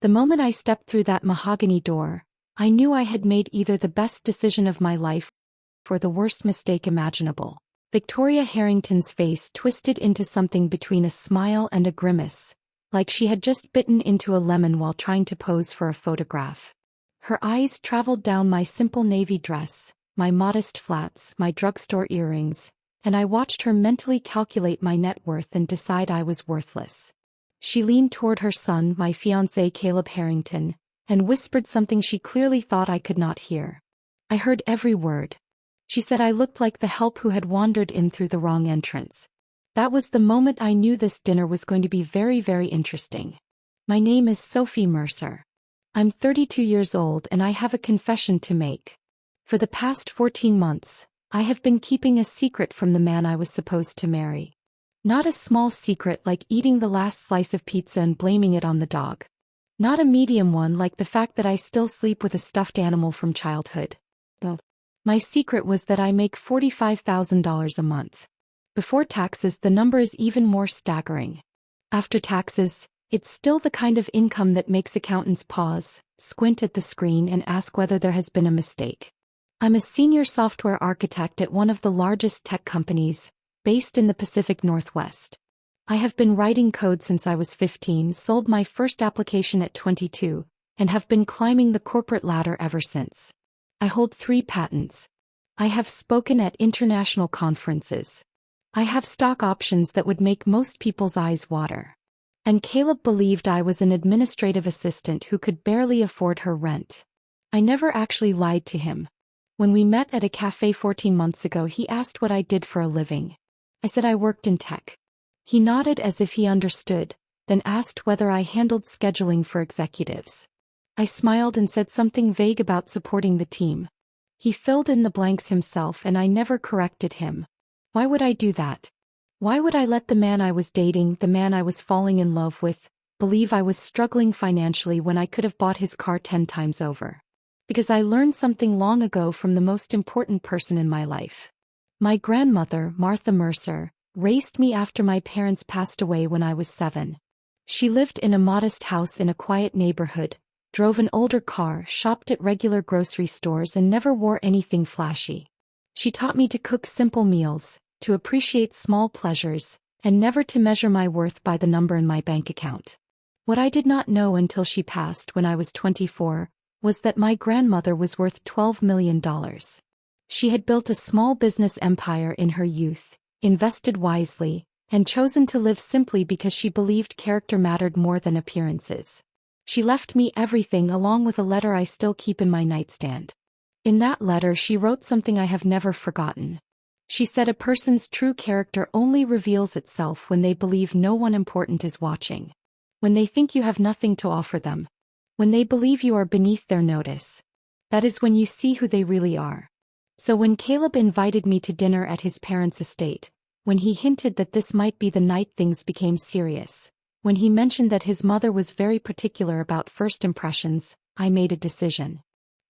The moment I stepped through that mahogany door, I knew I had made either the best decision of my life or the worst mistake imaginable. Victoria Harrington's face twisted into something between a smile and a grimace, like she had just bitten into a lemon while trying to pose for a photograph. Her eyes traveled down my simple navy dress, my modest flats, my drugstore earrings, and I watched her mentally calculate my net worth and decide I was worthless. She leaned toward her son, my fiancé Caleb Harrington, and whispered something she clearly thought I could not hear. I heard every word. She said I looked like the help who had wandered in through the wrong entrance. That was the moment I knew this dinner was going to be very, very interesting. My name is Sophie Mercer. I'm 32 years old and I have a confession to make. For the past 14 months, I have been keeping a secret from the man I was supposed to marry. Not a small secret like eating the last slice of pizza and blaming it on the dog. Not a medium one like the fact that I still sleep with a stuffed animal from childhood. No. My secret was that I make $45,000 a month. Before taxes, the number is even more staggering. After taxes, it's still the kind of income that makes accountants pause, squint at the screen and ask whether there has been a mistake. I'm a senior software architect at one of the largest tech companies, based in the Pacific Northwest. I have been writing code since I was 15, sold my first application at 22, and have been climbing the corporate ladder ever since. I hold 3 patents. I have spoken at international conferences. I have stock options that would make most people's eyes water. And Caleb believed I was an administrative assistant who could barely afford her rent. I never actually lied to him. When we met at a cafe 14 months ago, he asked what I did for a living. I said I worked in tech. He nodded as if he understood, then asked whether I handled scheduling for executives. I smiled and said something vague about supporting the team. He filled in the blanks himself and I never corrected him. Why would I do that? Why would I let the man I was dating, the man I was falling in love with, believe I was struggling financially when I could have bought his car 10 times over? Because I learned something long ago from the most important person in my life. My grandmother, Martha Mercer, raised me after my parents passed away when I was 7. She lived in a modest house in a quiet neighborhood, drove an older car, shopped at regular grocery stores and never wore anything flashy. She taught me to cook simple meals, to appreciate small pleasures, and never to measure my worth by the number in my bank account. What I did not know until she passed when I was 24 was that my grandmother was worth $12 million. She had built a small business empire in her youth, invested wisely, and chosen to live simply because she believed character mattered more than appearances. She left me everything along with a letter I still keep in my nightstand. In that letter she wrote something I have never forgotten. She said a person's true character only reveals itself when they believe no one important is watching. When they think you have nothing to offer them. When they believe you are beneath their notice. That is when you see who they really are. So when Caleb invited me to dinner at his parents' estate, when he hinted that this might be the night things became serious, when he mentioned that his mother was very particular about first impressions, I made a decision.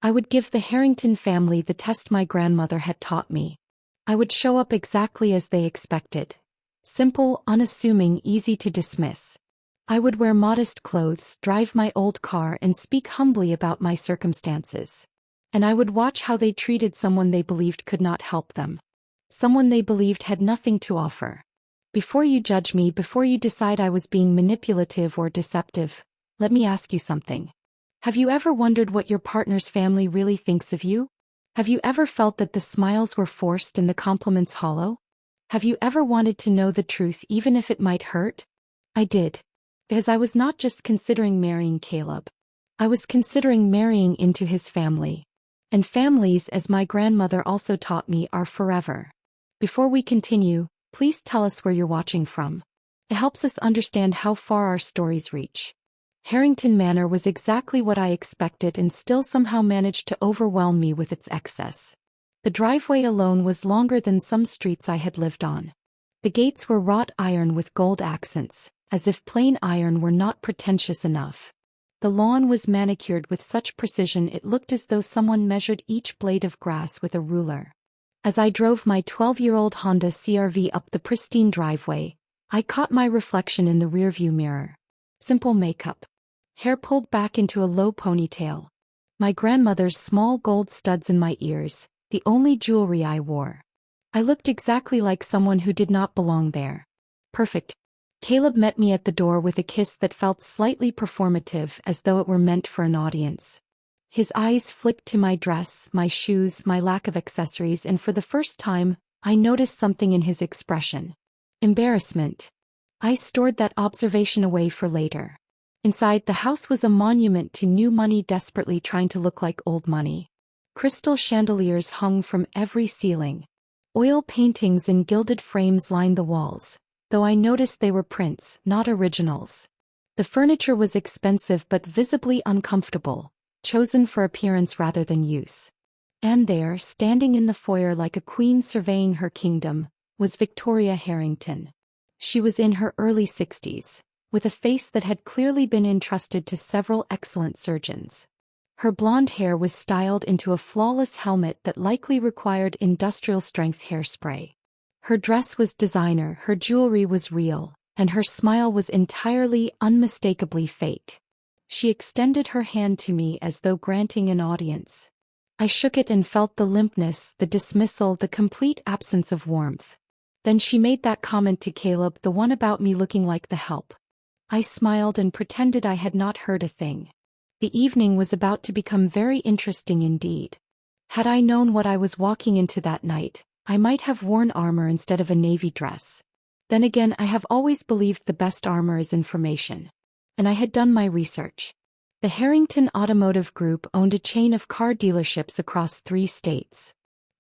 I would give the Harrington family the test my grandmother had taught me. I would show up exactly as they expected. Simple, unassuming, easy to dismiss. I would wear modest clothes, drive my old car and speak humbly about my circumstances. And I would watch how they treated someone they believed could not help them. Someone they believed had nothing to offer. Before you judge me, before you decide I was being manipulative or deceptive, let me ask you something. Have you ever wondered what your partner's family really thinks of you? Have you ever felt that the smiles were forced and the compliments hollow? Have you ever wanted to know the truth even if it might hurt? I did. Because I was not just considering marrying Caleb. I was considering marrying into his family. And families, as my grandmother also taught me, are forever. Before we continue, please tell us where you're watching from. It helps us understand how far our stories reach. Harrington Manor was exactly what I expected and still somehow managed to overwhelm me with its excess. The driveway alone was longer than some streets I had lived on. The gates were wrought iron with gold accents, as if plain iron were not pretentious enough. The lawn was manicured with such precision it looked as though someone measured each blade of grass with a ruler. As I drove my 12-year-old Honda CR-V up the pristine driveway, I caught my reflection in the rearview mirror. Simple makeup. hair pulled back into a low ponytail. My grandmother's small gold studs in my ears, the only jewelry I wore. I looked exactly like someone who did not belong there. Perfect. Caleb met me at the door with a kiss that felt slightly performative, as though it were meant for an audience. His eyes flicked to my dress, my shoes, my lack of accessories, and for the first time, I noticed something in his expression. Embarrassment. I stored that observation away for later. Inside, the house was a monument to new money desperately trying to look like old money. Crystal chandeliers hung from every ceiling. Oil paintings in gilded frames lined the walls, though I noticed they were prints, not originals. The furniture was expensive but visibly uncomfortable, chosen for appearance rather than use. And there, standing in the foyer like a queen surveying her kingdom, was Victoria Harrington. She was in her early 60s, with a face that had clearly been entrusted to several excellent surgeons. Her blonde hair was styled into a flawless helmet that likely required industrial-strength hairspray. Her dress was designer, her jewelry was real, and her smile was entirely, unmistakably fake. She extended her hand to me as though granting an audience. I shook it and felt the limpness, the dismissal, the complete absence of warmth. Then she made that comment to Caleb, the one about me looking like the help. I smiled and pretended I had not heard a thing. The evening was about to become very interesting indeed. Had I known what I was walking into that night, I might have worn armor instead of a navy dress. Then again, I have always believed the best armor is information. And I had done my research. The Harrington Automotive Group owned a chain of car dealerships across 3 states.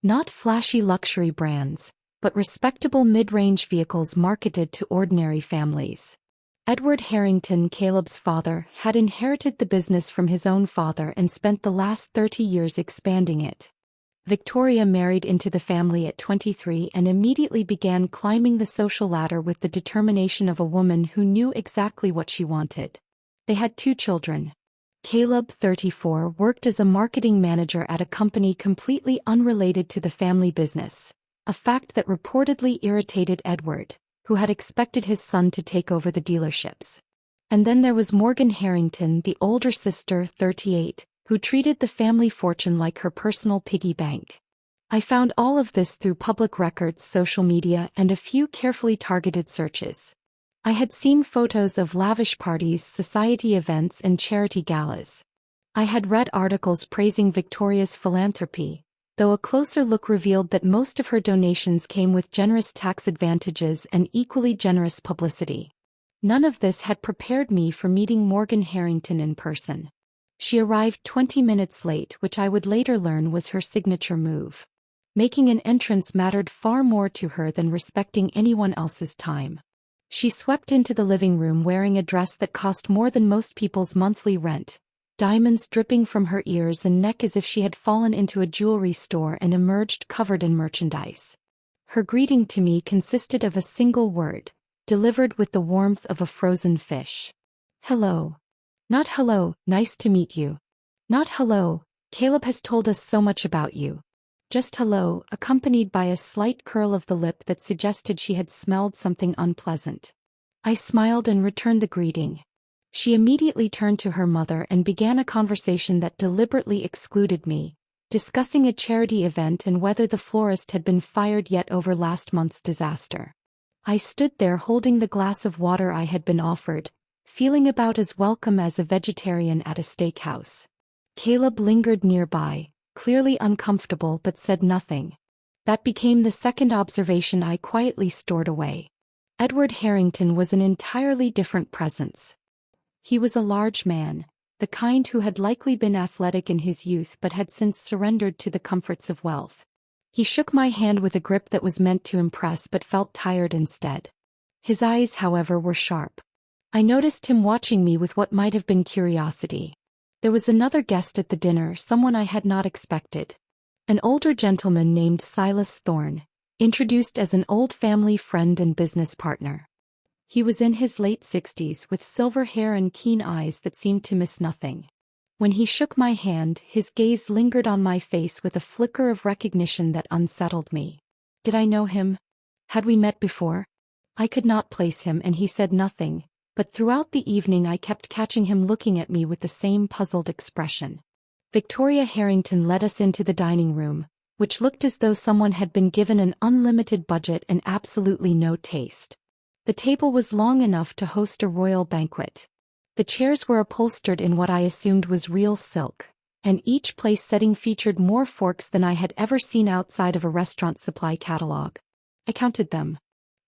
Not flashy luxury brands, but respectable mid-range vehicles marketed to ordinary families. Edward Harrington, Caleb's father, had inherited the business from his own father and spent the last 30 years expanding it. Victoria married into the family at 23 and immediately began climbing the social ladder with the determination of a woman who knew exactly what she wanted. They had 2 children. Caleb, 34, worked as a marketing manager at a company completely unrelated to the family business, a fact that reportedly irritated Edward, who had expected his son to take over the dealerships. And then there was Morgan Harrington, the older sister, 38, who treated the family fortune like her personal piggy bank. I found all of this through public records, social media, and a few carefully targeted searches. I had seen photos of lavish parties, society events, and charity galas. I had read articles praising Victoria's philanthropy, though a closer look revealed that most of her donations came with generous tax advantages and equally generous publicity. None of this had prepared me for meeting Morgan Harrington in person. She arrived 20 minutes late, which I would later learn was her signature move. Making an entrance mattered far more to her than respecting anyone else's time. She swept into the living room wearing a dress that cost more than most people's monthly rent, diamonds dripping from her ears and neck as if she had fallen into a jewelry store and emerged covered in merchandise. Her greeting to me consisted of a single word, delivered with the warmth of a frozen fish. Hello. Not hello, nice to meet you. Not hello, Caleb has told us so much about you. Just hello, accompanied by a slight curl of the lip that suggested she had smelled something unpleasant. I smiled and returned the greeting. She immediately turned to her mother and began a conversation that deliberately excluded me, discussing a charity event and whether the florist had been fired yet over last month's disaster. I stood there holding the glass of water I had been offered, feeling about as welcome as a vegetarian at a steakhouse. Caleb lingered nearby, clearly uncomfortable but said nothing. That became the second observation I quietly stored away. Edward Harrington was an entirely different presence. He was a large man, the kind who had likely been athletic in his youth but had since surrendered to the comforts of wealth. He shook my hand with a grip that was meant to impress but felt tired instead. His eyes, however, were sharp. I noticed him watching me with what might have been curiosity. There was another guest at the dinner, someone I had not expected. An older gentleman named Silas Thorne, introduced as an old family friend and business partner. He was in his late 60s with silver hair and keen eyes that seemed to miss nothing. When he shook my hand, his gaze lingered on my face with a flicker of recognition that unsettled me. Did I know him? Had we met before? I could not place him, and he said nothing, but throughout the evening I kept catching him looking at me with the same puzzled expression. Victoria Harrington led us into the dining room, which looked as though someone had been given an unlimited budget and absolutely no taste. The table was long enough to host a royal banquet. The chairs were upholstered in what I assumed was real silk, and each place setting featured more forks than I had ever seen outside of a restaurant supply catalog. I counted them.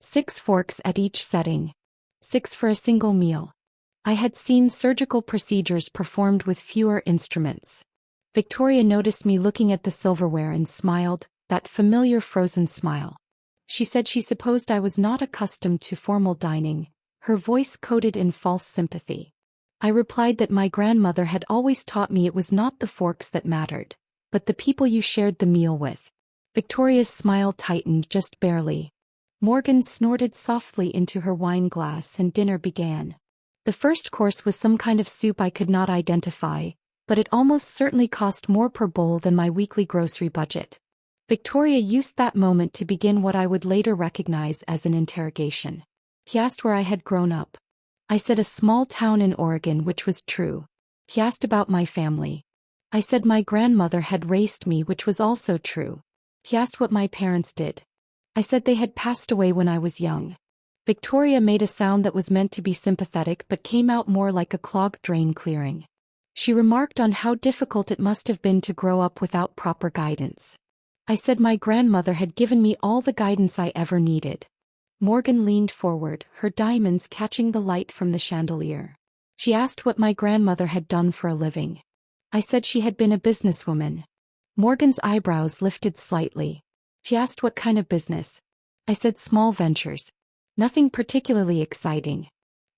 6 forks at each setting. 6 for a single meal. I had seen surgical procedures performed with fewer instruments. Victoria noticed me looking at the silverware and smiled, that familiar frozen smile. She said she supposed I was not accustomed to formal dining, her voice coated in false sympathy. I replied that my grandmother had always taught me it was not the forks that mattered, but the people you shared the meal with. Victoria's smile tightened just barely. Morgan snorted softly into her wine glass and dinner began. The first course was some kind of soup I could not identify, but it almost certainly cost more per bowl than my weekly grocery budget. Victoria used that moment to begin what I would later recognize as an interrogation. He asked where I had grown up. I said a small town in Oregon, which was true. He asked about my family. I said my grandmother had raised me, which was also true. He asked what my parents did. I said they had passed away when I was young. Victoria made a sound that was meant to be sympathetic but came out more like a clogged drain clearing. She remarked on how difficult it must have been to grow up without proper guidance. I said my grandmother had given me all the guidance I ever needed. Morgan leaned forward, her diamonds catching the light from the chandelier. She asked what my grandmother had done for a living. I said she had been a businesswoman. Morgan's eyebrows lifted slightly. She asked what kind of business. I said small ventures. Nothing particularly exciting.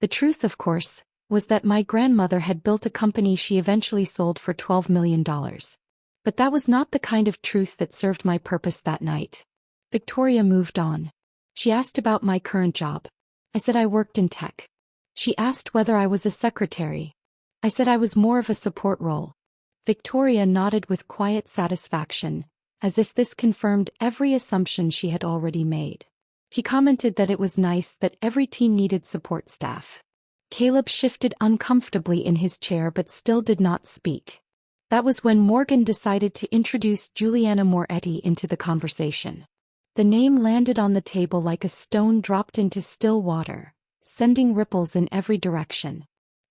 The truth, of course, was that my grandmother had built a company she eventually sold for $12 million. But that was not the kind of truth that served my purpose that night. Victoria moved on. She asked about my current job. I said I worked in tech. She asked whether I was a secretary. I said I was more of a support role. Victoria nodded with quiet satisfaction, as if this confirmed every assumption she had already made. He commented that it was nice that every team needed support staff. Caleb shifted uncomfortably in his chair but still did not speak. That was when Morgan decided to introduce Juliana Moretti into the conversation. The name landed on the table like a stone dropped into still water, sending ripples in every direction.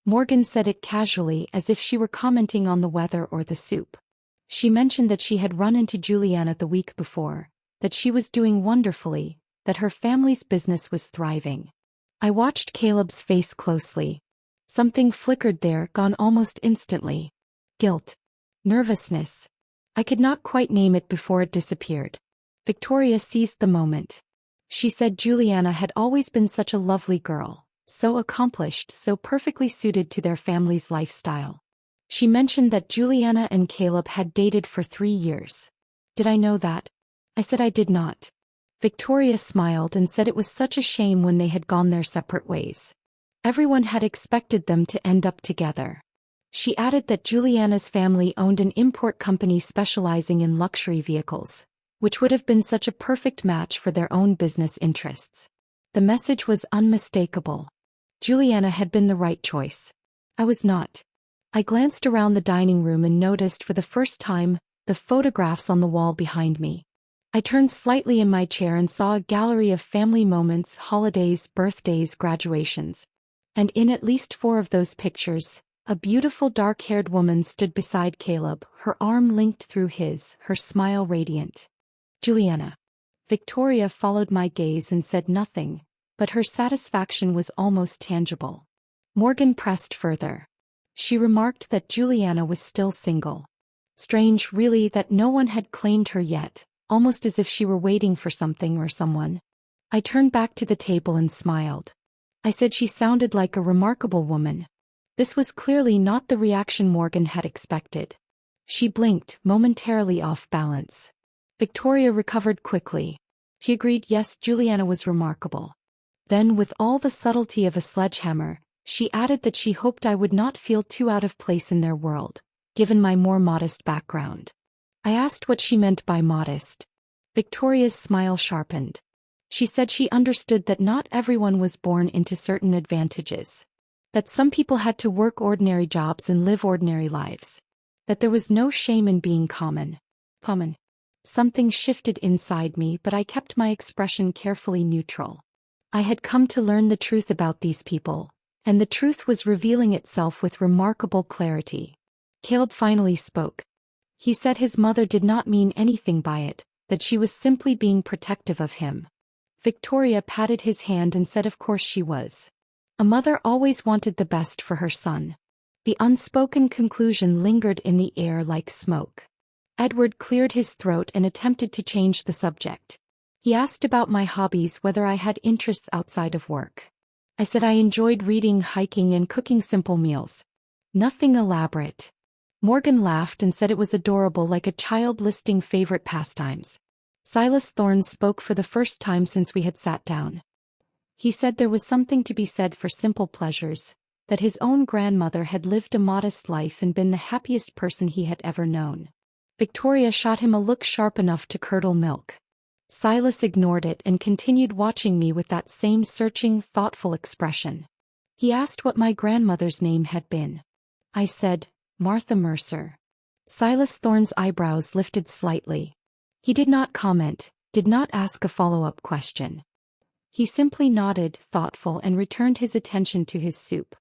Morgan said it casually as if she were commenting on the weather or the soup. She mentioned that she had run into Juliana the week before, that she was doing wonderfully, that her family's business was thriving. I watched Caleb's face closely. Something flickered there, gone almost instantly. Guilt. Nervousness. I could not quite name it before it disappeared. Victoria seized the moment. She said Juliana had always been such a lovely girl, so accomplished, so perfectly suited to their family's lifestyle. She mentioned that Juliana and Caleb had dated for 3 years. Did I know that? I said I did not. Victoria smiled and said it was such a shame when they had gone their separate ways. Everyone had expected them to end up together. She added that Juliana's family owned an import company specializing in luxury vehicles, which would have been such a perfect match for their own business interests. The message was unmistakable. Juliana had been the right choice. I was not. I glanced around the dining room and noticed for the first time the photographs on the wall behind me. I turned slightly in my chair and saw a gallery of family moments, holidays, birthdays, graduations. And in at least 4 of those pictures, a beautiful dark-haired woman stood beside Caleb, her arm linked through his, her smile radiant. Juliana. Victoria followed my gaze and said nothing, but her satisfaction was almost tangible. Morgan pressed further. She remarked that Juliana was still single. Strange, really, that no one had claimed her yet, almost as if she were waiting for something or someone. I turned back to the table and smiled. I said she sounded like a remarkable woman. This was clearly not the reaction Morgan had expected. She blinked, momentarily off balance. Victoria recovered quickly. He agreed yes, Juliana was remarkable. Then, with all the subtlety of a sledgehammer, she added that she hoped I would not feel too out of place in their world, given my more modest background. I asked what she meant by modest. Victoria's smile sharpened. She said she understood that not everyone was born into certain advantages. That some people had to work ordinary jobs and live ordinary lives. That there was no shame in being common. Something shifted inside me, but I kept my expression carefully neutral. I had come to learn the truth about these people, and the truth was revealing itself with remarkable clarity. Caleb finally spoke. He said his mother did not mean anything by it, that she was simply being protective of him. Victoria patted his hand and said of course she was. A mother always wanted the best for her son. The unspoken conclusion lingered in the air like smoke. Edward cleared his throat and attempted to change the subject. He asked about my hobbies, whether I had interests outside of work. I said I enjoyed reading, hiking, and cooking simple meals. Nothing elaborate. Morgan laughed and said it was adorable, like a child listing favorite pastimes. Silas Thorne spoke for the first time since we had sat down. He said there was something to be said for simple pleasures, that his own grandmother had lived a modest life and been the happiest person he had ever known. Victoria shot him a look sharp enough to curdle milk. Silas ignored it and continued watching me with that same searching, thoughtful expression. He asked what my grandmother's name had been. I said, Martha Mercer. Silas Thorne's eyebrows lifted slightly. He did not comment, did not ask a follow-up question. He simply nodded, thoughtful, and returned his attention to his soup.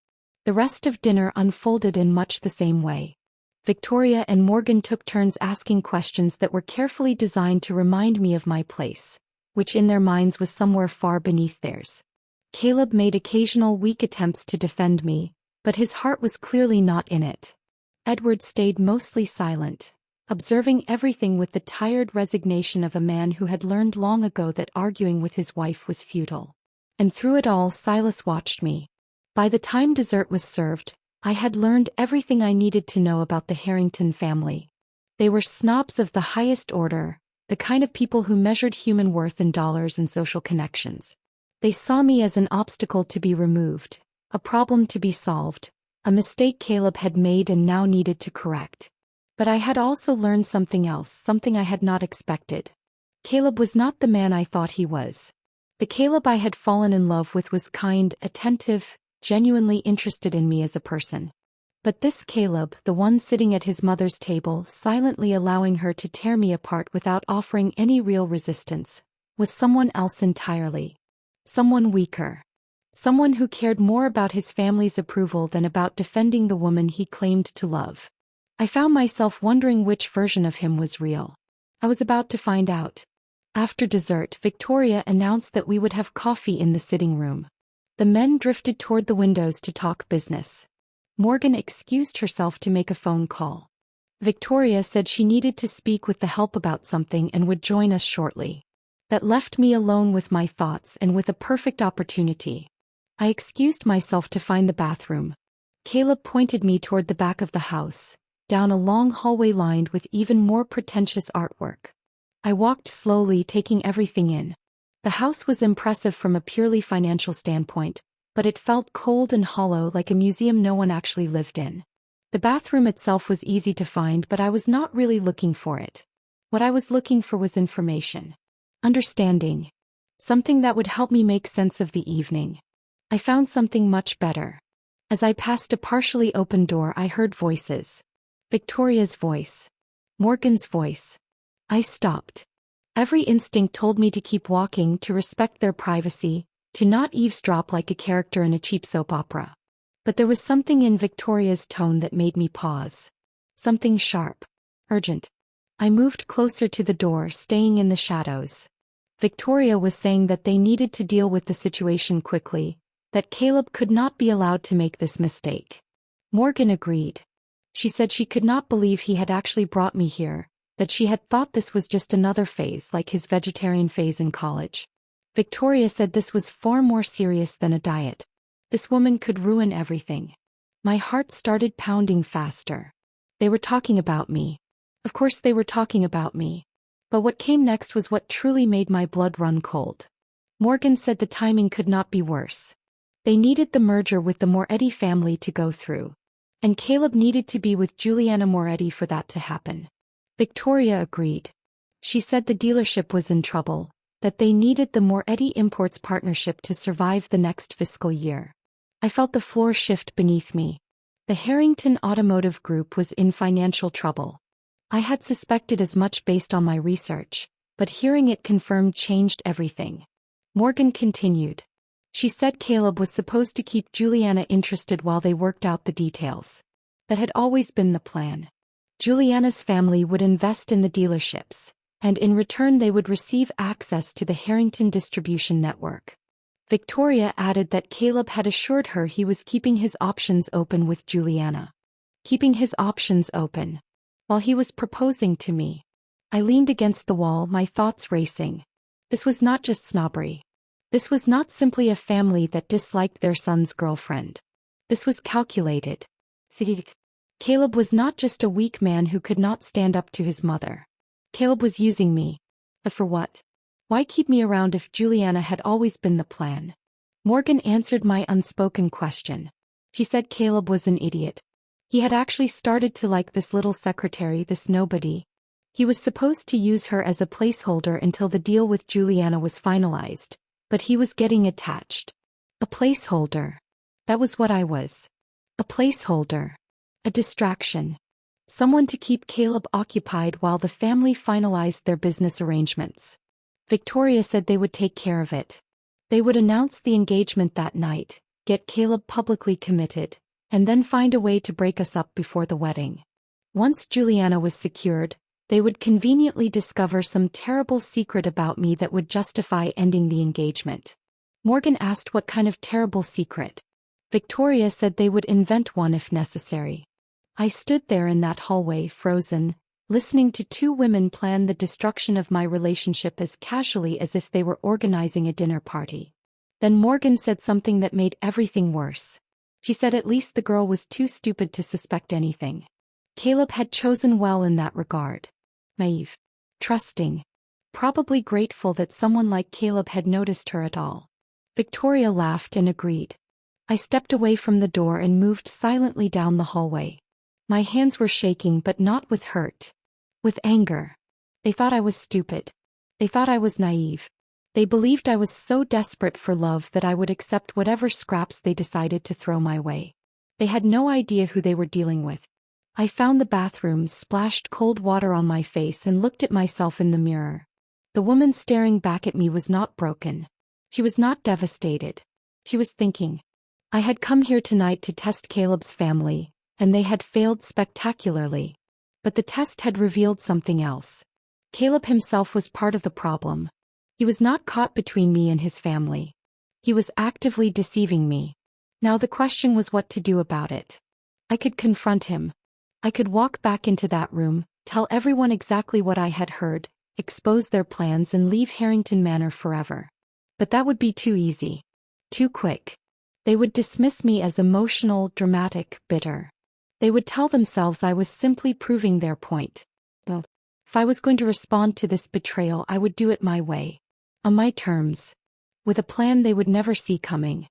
The rest of dinner unfolded in much the same way. Victoria and Morgan took turns asking questions that were carefully designed to remind me of my place, which in their minds was somewhere far beneath theirs. Caleb made occasional weak attempts to defend me, but his heart was clearly not in it. Edward stayed mostly silent, observing everything with the tired resignation of a man who had learned long ago that arguing with his wife was futile. And through it all, Silas watched me. By the time dessert was served, I had learned everything I needed to know about the Harrington family. They were snobs of the highest order, the kind of people who measured human worth in dollars and social connections. They saw me as an obstacle to be removed, a problem to be solved, a mistake Caleb had made and now needed to correct. But I had also learned something else, something I had not expected. Caleb was not the man I thought he was. The Caleb I had fallen in love with was kind, attentive, genuinely interested in me as a person. But this Caleb, the one sitting at his mother's table, silently allowing her to tear me apart without offering any real resistance, was someone else entirely. Someone weaker. Someone who cared more about his family's approval than about defending the woman he claimed to love. I found myself wondering which version of him was real. I was about to find out. After dessert, Victoria announced that we would have coffee in the sitting room. The men drifted toward the windows to talk business. Morgan excused herself to make a phone call. Victoria said she needed to speak with the help about something and would join us shortly. That left me alone with my thoughts and with a perfect opportunity. I excused myself to find the bathroom. Caleb pointed me toward the back of the house, down a long hallway lined with even more pretentious artwork. I walked slowly, taking everything in. The house was impressive from a purely financial standpoint, but it felt cold and hollow, like a museum no one actually lived in. The bathroom itself was easy to find, but I was not really looking for it. What I was looking for was information. Understanding. Something that would help me make sense of the evening. I found something much better. As I passed a partially open door, I heard voices. Victoria's voice. Morgan's voice. I stopped. Every instinct told me to keep walking, to respect their privacy, to not eavesdrop like a character in a cheap soap opera. But there was something in Victoria's tone that made me pause. Something sharp. Urgent. I moved closer to the door, staying in the shadows. Victoria was saying that they needed to deal with the situation quickly, that Caleb could not be allowed to make this mistake. Morgan agreed. She said she could not believe he had actually brought me here, that she had thought this was just another phase like his vegetarian phase in college. Victoria said this was far more serious than a diet. This woman could ruin everything. My heart started pounding faster. They were talking about me. Of course they were talking about me. But what came next was what truly made my blood run cold. Morgan said the timing could not be worse. They needed the merger with the Moretti family to go through. And Caleb needed to be with Juliana Moretti for that to happen. Victoria agreed. She said the dealership was in trouble, that they needed the Moretti Imports partnership to survive the next fiscal year. I felt the floor shift beneath me. The Harrington Automotive Group was in financial trouble. I had suspected as much based on my research, but hearing it confirmed changed everything. Morgan continued. She said Caleb was supposed to keep Juliana interested while they worked out the details. That had always been the plan. Juliana's family would invest in the dealerships, and in return they would receive access to the Harrington distribution network. Victoria added that Caleb had assured her he was keeping his options open with Juliana. Keeping his options open. While he was proposing to me. I leaned against the wall, my thoughts racing. This was not just snobbery. This was not simply a family that disliked their son's girlfriend. This was calculated. Caleb was not just a weak man who could not stand up to his mother. Caleb was using me. But for what? Why keep me around if Juliana had always been the plan? Morgan answered my unspoken question. She said Caleb was an idiot. He had actually started to like this little secretary, this nobody. He was supposed to use her as a placeholder until the deal with Juliana was finalized, but he was getting attached. A placeholder. That was what I was. A placeholder. A distraction. Someone to keep Caleb occupied while the family finalized their business arrangements. Victoria said they would take care of it. They would announce the engagement that night, get Caleb publicly committed, and then find a way to break us up before the wedding. Once Juliana was secured, they would conveniently discover some terrible secret about me that would justify ending the engagement. Morgan asked what kind of terrible secret. Victoria said they would invent one if necessary. I stood there in that hallway, frozen, listening to two women plan the destruction of my relationship as casually as if they were organizing a dinner party. Then Morgan said something that made everything worse. She said at least the girl was too stupid to suspect anything. Caleb had chosen well in that regard. Naive. Trusting. Probably grateful that someone like Caleb had noticed her at all. Victoria laughed and agreed. I stepped away from the door and moved silently down the hallway. My hands were shaking, but not with hurt. With anger. They thought I was stupid. They thought I was naive. They believed I was so desperate for love that I would accept whatever scraps they decided to throw my way. They had no idea who they were dealing with. I found the bathroom, splashed cold water on my face and looked at myself in the mirror. The woman staring back at me was not broken. She was not devastated. She was thinking. I had come here tonight to test Caleb's family, and they had failed spectacularly. But the test had revealed something else. Caleb himself was part of the problem. He was not caught between me and his family. He was actively deceiving me. Now the question was what to do about it. I could confront him. I could walk back into that room, tell everyone exactly what I had heard, expose their plans and leave Harrington Manor forever. But that would be too easy. Too quick. They would dismiss me as emotional, dramatic, bitter. They would tell themselves I was simply proving their point. Well, if I was going to respond to this betrayal, I would do it my way. On my terms. With a plan they would never see coming.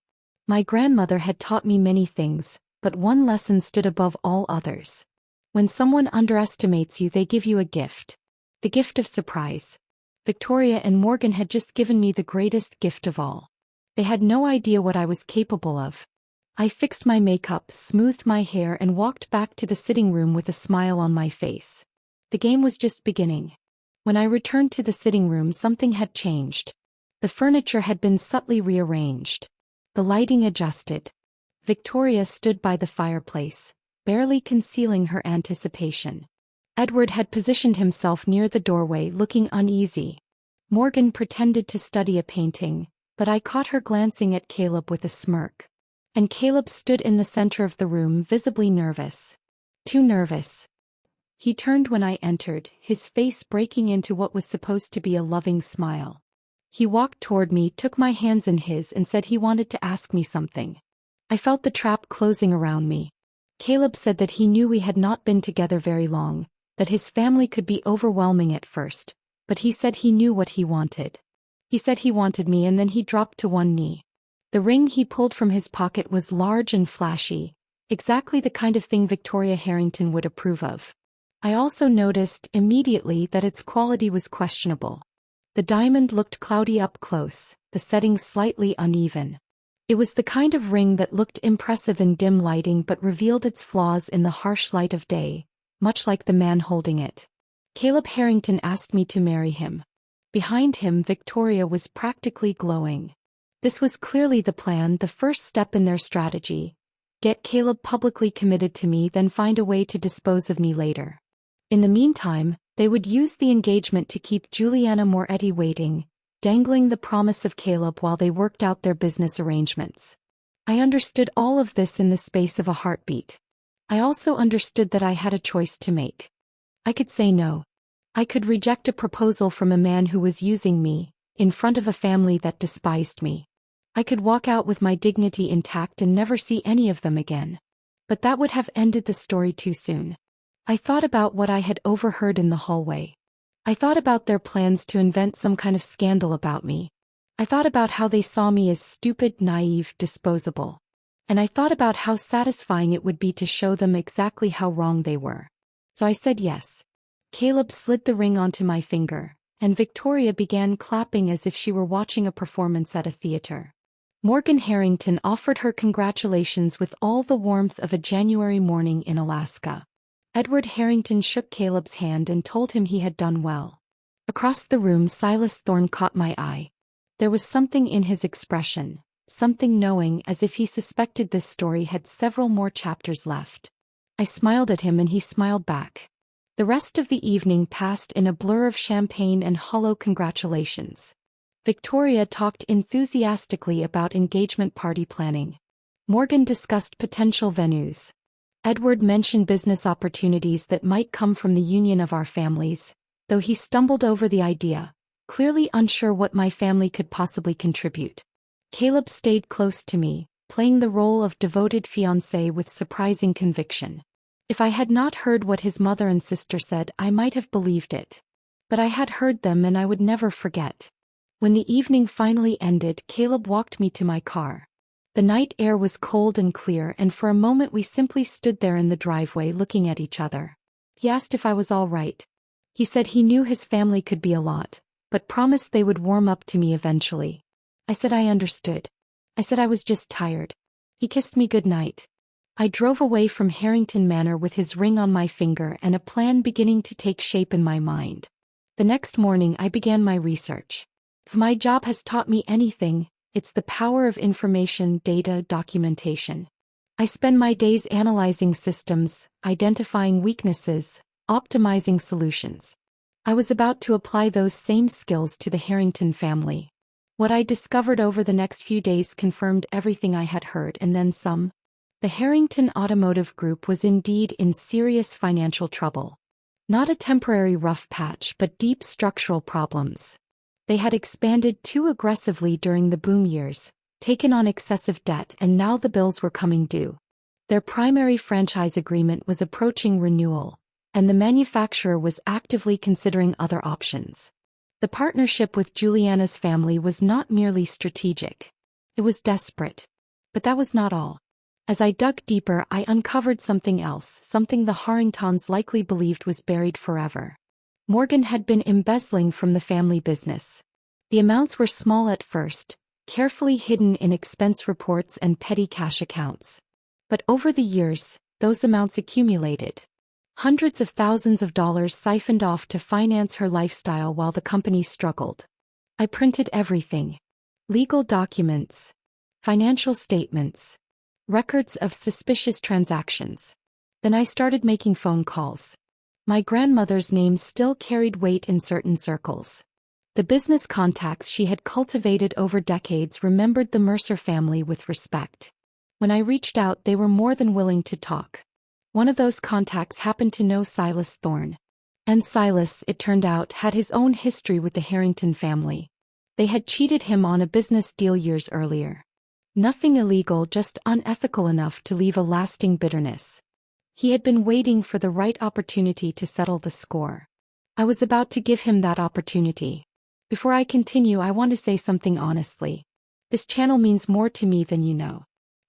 My grandmother had taught me many things, but one lesson stood above all others. When someone underestimates you, they give you a gift. The gift of surprise. Victoria and Morgan had just given me the greatest gift of all. They had no idea what I was capable of. I fixed my makeup, smoothed my hair and walked back to the sitting room with a smile on my face. The game was just beginning. When I returned to the sitting room, something had changed. The furniture had been subtly rearranged. The lighting adjusted. Victoria stood by the fireplace, barely concealing her anticipation. Edward had positioned himself near the doorway, looking uneasy. Morgan pretended to study a painting, but I caught her glancing at Caleb with a smirk. And Caleb stood in the center of the room, visibly nervous. Too nervous. He turned when I entered, his face breaking into what was supposed to be a loving smile. He walked toward me, took my hands in his and said he wanted to ask me something. I felt the trap closing around me. Caleb said that he knew we had not been together very long, that his family could be overwhelming at first, but he said he knew what he wanted. He said he wanted me and then he dropped to one knee. The ring he pulled from his pocket was large and flashy, exactly the kind of thing Victoria Harrington would approve of. I also noticed immediately that its quality was questionable. The diamond looked cloudy up close, the setting slightly uneven. It was the kind of ring that looked impressive in dim lighting but revealed its flaws in the harsh light of day, much like the man holding it. Caleb Harrington asked me to marry him. Behind him, Victoria was practically glowing. This was clearly the plan, the first step in their strategy. Get Caleb publicly committed to me, then find a way to dispose of me later. In the meantime, they would use the engagement to keep Juliana Moretti waiting, dangling the promise of Caleb while they worked out their business arrangements. I understood all of this in the space of a heartbeat. I also understood that I had a choice to make. I could say no. I could reject a proposal from a man who was using me, in front of a family that despised me. I could walk out with my dignity intact and never see any of them again. But that would have ended the story too soon. I thought about what I had overheard in the hallway. I thought about their plans to invent some kind of scandal about me. I thought about how they saw me as stupid, naive, disposable. And I thought about how satisfying it would be to show them exactly how wrong they were. So I said yes. Caleb slid the ring onto my finger, and Victoria began clapping as if she were watching a performance at a theater. Morgan Harrington offered her congratulations with all the warmth of a January morning in Alaska. Edward Harrington shook Caleb's hand and told him he had done well. Across the room, Silas Thorne caught my eye. There was something in his expression, something knowing, as if he suspected this story had several more chapters left. I smiled at him and he smiled back. The rest of the evening passed in a blur of champagne and hollow congratulations. Victoria talked enthusiastically about engagement party planning. Morgan discussed potential venues. Edward mentioned business opportunities that might come from the union of our families, though he stumbled over the idea, clearly unsure what my family could possibly contribute. Caleb stayed close to me, playing the role of devoted fiancé with surprising conviction. If I had not heard what his mother and sister said, I might have believed it. But I had heard them and I would never forget. When the evening finally ended, Caleb walked me to my car. The night air was cold and clear, and for a moment we simply stood there in the driveway looking at each other. He asked if I was all right. He said he knew his family could be a lot, but promised they would warm up to me eventually. I said I understood. I said I was just tired. He kissed me goodnight. I drove away from Harrington Manor with his ring on my finger and a plan beginning to take shape in my mind. The next morning I began my research. If my job has taught me anything, it's the power of information, data, documentation. I spend my days analyzing systems, identifying weaknesses, optimizing solutions. I was about to apply those same skills to the Harrington family. What I discovered over the next few days confirmed everything I had heard and then some. The Harrington Automotive Group was indeed in serious financial trouble. Not a temporary rough patch, but deep structural problems. They had expanded too aggressively during the boom years, taken on excessive debt, and now the bills were coming due. Their primary franchise agreement was approaching renewal, and the manufacturer was actively considering other options. The partnership with Juliana's family was not merely strategic. It was desperate. But that was not all. As I dug deeper, I uncovered something else, something the Harringtons likely believed was buried forever. Morgan had been embezzling from the family business. The amounts were small at first, carefully hidden in expense reports and petty cash accounts. But over the years, those amounts accumulated. Hundreds of thousands of dollars siphoned off to finance her lifestyle while the company struggled. I printed everything. Legal documents, financial statements, records of suspicious transactions. Then I started making phone calls. My grandmother's name still carried weight in certain circles. The business contacts she had cultivated over decades remembered the Mercer family with respect. When I reached out, they were more than willing to talk. One of those contacts happened to know Silas Thorne. And Silas, it turned out, had his own history with the Harrington family. They had cheated him on a business deal years earlier. Nothing illegal, just unethical enough to leave a lasting bitterness. He had been waiting for the right opportunity to settle the score. I was about to give him that opportunity. Before I continue, I want to say something honestly. This channel means more to me than you know.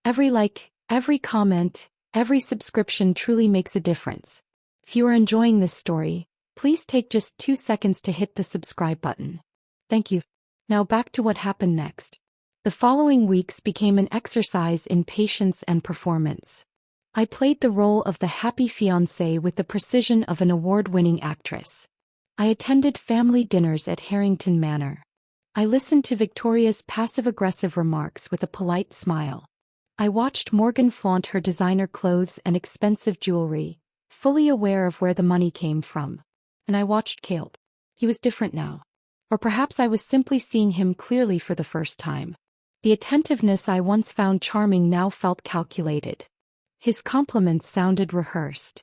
Every like, every comment, every subscription truly makes a difference. If you are enjoying this story, please take just 2 seconds to hit the subscribe button. Thank you. Now back to what happened next. The following weeks became an exercise in patience and performance. I played the role of the happy fiancé with the precision of an award-winning actress. I attended family dinners at Harrington Manor. I listened to Victoria's passive-aggressive remarks with a polite smile. I watched Morgan flaunt her designer clothes and expensive jewelry, fully aware of where the money came from. And I watched Caleb. He was different now. Or perhaps I was simply seeing him clearly for the first time. The attentiveness I once found charming now felt calculated. His compliments sounded rehearsed.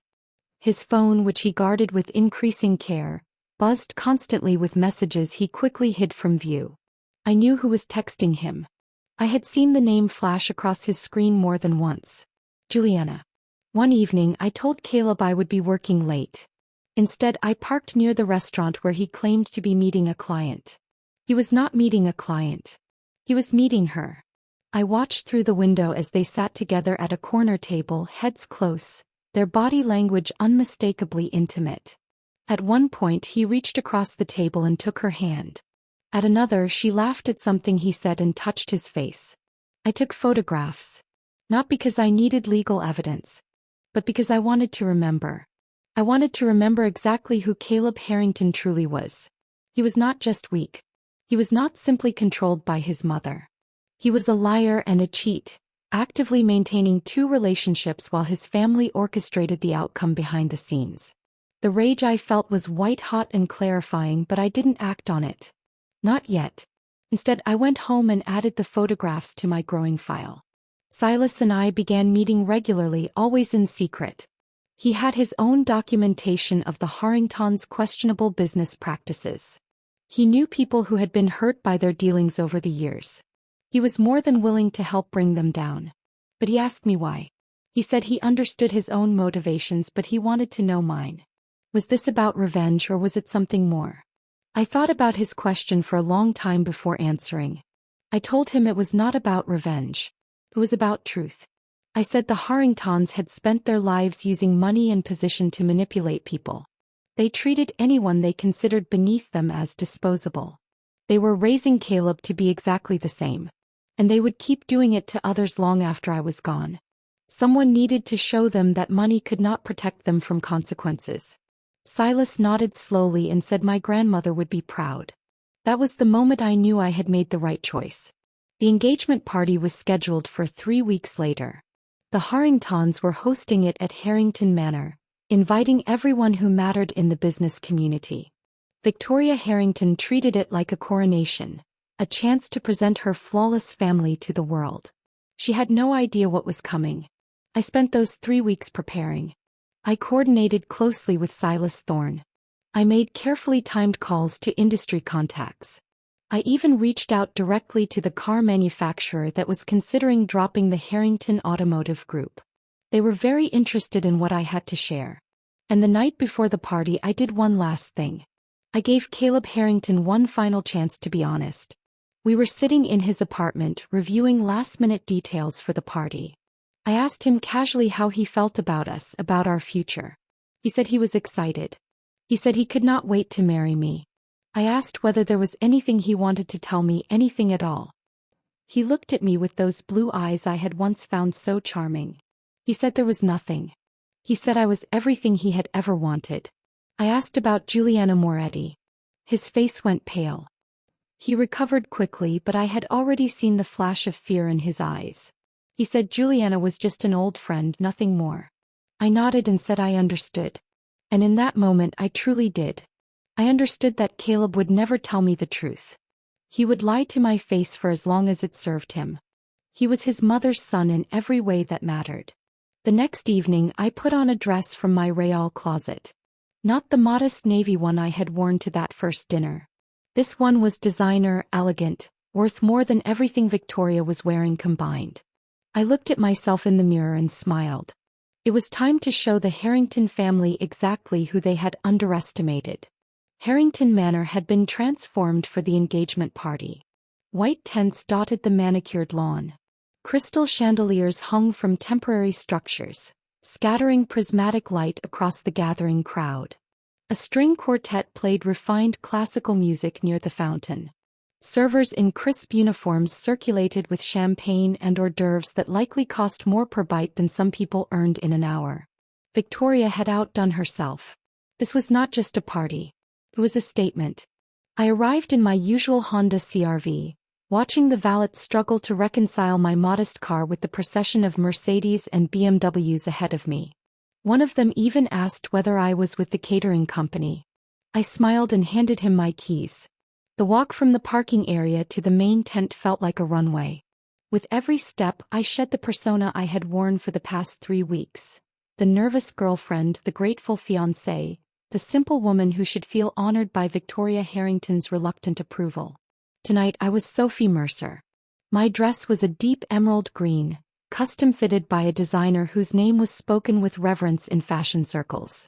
His phone, which he guarded with increasing care, buzzed constantly with messages he quickly hid from view. I knew who was texting him. I had seen the name flash across his screen more than once. Juliana. One evening I told Caleb I would be working late. Instead, I parked near the restaurant where he claimed to be meeting a client. He was not meeting a client. He was meeting her. I watched through the window as they sat together at a corner table, heads close, their body language unmistakably intimate. At one point he reached across the table and took her hand. At another she laughed at something he said and touched his face. I took photographs. Not because I needed legal evidence, but because I wanted to remember. I wanted to remember exactly who Caleb Harrington truly was. He was not just weak. He was not simply controlled by his mother. He was a liar and a cheat, actively maintaining two relationships while his family orchestrated the outcome behind the scenes. The rage I felt was white-hot and clarifying, but I didn't act on it. Not yet. Instead, I went home and added the photographs to my growing file. Silas and I began meeting regularly, always in secret. He had his own documentation of the Harringtons' questionable business practices. He knew people who had been hurt by their dealings over the years. He was more than willing to help bring them down. But he asked me why. He said he understood his own motivations, but he wanted to know mine. Was this about revenge or was it something more? I thought about his question for a long time before answering. I told him it was not about revenge. It was about truth. I said the Harringtons had spent their lives using money and position to manipulate people. They treated anyone they considered beneath them as disposable. They were raising Caleb to be exactly the same. And they would keep doing it to others long after I was gone. Someone needed to show them that money could not protect them from consequences. Silas nodded slowly and said my grandmother would be proud. That was the moment I knew I had made the right choice. The engagement party was scheduled for 3 weeks later. The Harringtons were hosting it at Harrington Manor, inviting everyone who mattered in the business community. Victoria Harrington treated it like a coronation, a chance to present her flawless family to the world. She had no idea what was coming. I spent those 3 weeks preparing. I coordinated closely with Silas Thorne. I made carefully timed calls to industry contacts. I even reached out directly to the car manufacturer that was considering dropping the Harrington Automotive Group. They were very interested in what I had to share. And the night before the party I did one last thing. I gave Caleb Harrington one final chance to be honest. We were sitting in his apartment reviewing last-minute details for the party. I asked him casually how he felt about us, about our future. He said he was excited. He said he could not wait to marry me. I asked whether there was anything he wanted to tell me, anything at all. He looked at me with those blue eyes I had once found so charming. He said there was nothing. He said I was everything he had ever wanted. I asked about Juliana Moretti. His face went pale. He recovered quickly, but I had already seen the flash of fear in his eyes. He said Juliana was just an old friend, nothing more. I nodded and said I understood. And in that moment I truly did. I understood that Caleb would never tell me the truth. He would lie to my face for as long as it served him. He was his mother's son in every way that mattered. The next evening I put on a dress from my Real closet. Not the modest navy one I had worn to that first dinner. This one was designer, elegant, worth more than everything Victoria was wearing combined. I looked at myself in the mirror and smiled. It was time to show the Harrington family exactly who they had underestimated. Harrington Manor had been transformed for the engagement party. White tents dotted the manicured lawn. Crystal chandeliers hung from temporary structures, scattering prismatic light across the gathering crowd. A string quartet played refined classical music near the fountain. Servers in crisp uniforms circulated with champagne and hors d'oeuvres that likely cost more per bite than some people earned in an hour. Victoria had outdone herself. This was not just a party. It was a statement. I arrived in my usual Honda CR-V, watching the valet struggle to reconcile my modest car with the procession of Mercedes and BMWs ahead of me. One of them even asked whether I was with the catering company. I smiled and handed him my keys. The walk from the parking area to the main tent felt like a runway. With every step, I shed the persona I had worn for the past 3 weeks. The nervous girlfriend, the grateful fiancé, the simple woman who should feel honored by Victoria Harrington's reluctant approval. Tonight I was Sophie Mercer. My dress was a deep emerald green, custom-fitted by a designer whose name was spoken with reverence in fashion circles.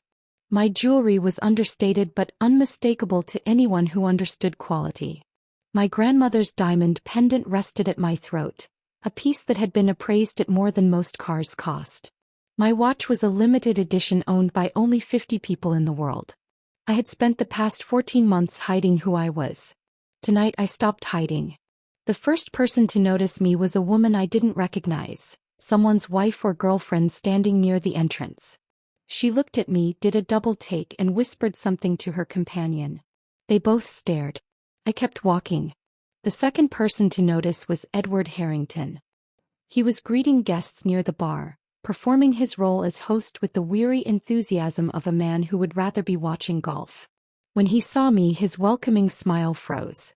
My jewelry was understated but unmistakable to anyone who understood quality. My grandmother's diamond pendant rested at my throat, a piece that had been appraised at more than most cars cost. My watch was a limited edition owned by only 50 people in the world. I had spent the past 14 months hiding who I was. Tonight I stopped hiding. The first person to notice me was a woman I didn't recognize, someone's wife or girlfriend standing near the entrance. She looked at me, did a double take and whispered something to her companion. They both stared. I kept walking. The second person to notice was Edward Harrington. He was greeting guests near the bar, performing his role as host with the weary enthusiasm of a man who would rather be watching golf. When he saw me, his welcoming smile froze.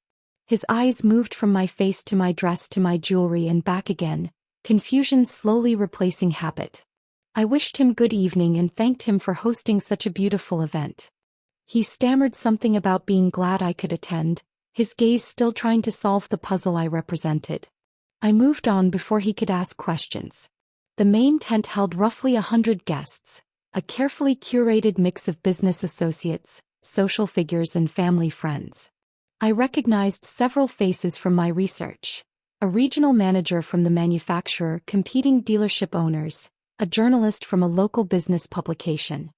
His eyes moved from my face to my dress to my jewelry and back again, confusion slowly replacing habit. I wished him good evening and thanked him for hosting such a beautiful event. He stammered something about being glad I could attend, his gaze still trying to solve the puzzle I represented. I moved on before he could ask questions. The main tent held roughly 100 guests, a carefully curated mix of business associates, social figures and family friends. I recognized several faces from my research. A regional manager from the manufacturer, competing dealership owners, a journalist from a local business publication.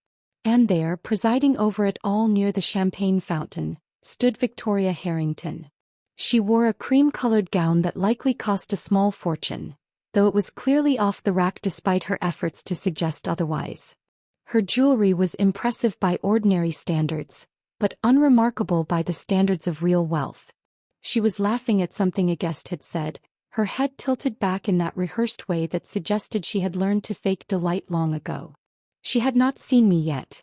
And there, presiding over it all near the champagne fountain, stood Victoria Harrington. She wore a cream-colored gown that likely cost a small fortune, though it was clearly off the rack despite her efforts to suggest otherwise. Her jewelry was impressive by ordinary standards, but unremarkable by the standards of real wealth. She was laughing at something a guest had said, her head tilted back in that rehearsed way that suggested she had learned to fake delight long ago. She had not seen me yet.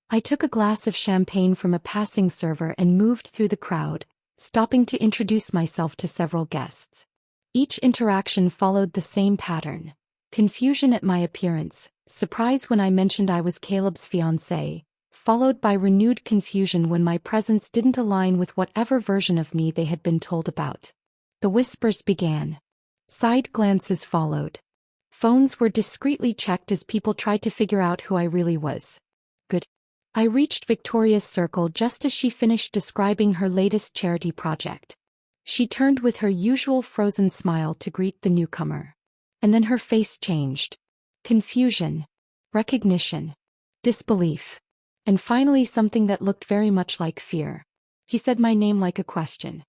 I took a glass of champagne from a passing server and moved through the crowd, stopping to introduce myself to several guests. Each interaction followed the same pattern. Confusion at my appearance, surprise when I mentioned I was Caleb's fiancé, followed by renewed confusion when my presence didn't align with whatever version of me they had been told about. The whispers began. Side glances followed. Phones were discreetly checked as people tried to figure out who I really was. Good. I reached Victoria's circle just as she finished describing her latest charity project. She turned with her usual frozen smile to greet the newcomer. And then her face changed. Confusion. Recognition. Disbelief. And finally something that looked very much like fear. He said my name like a question.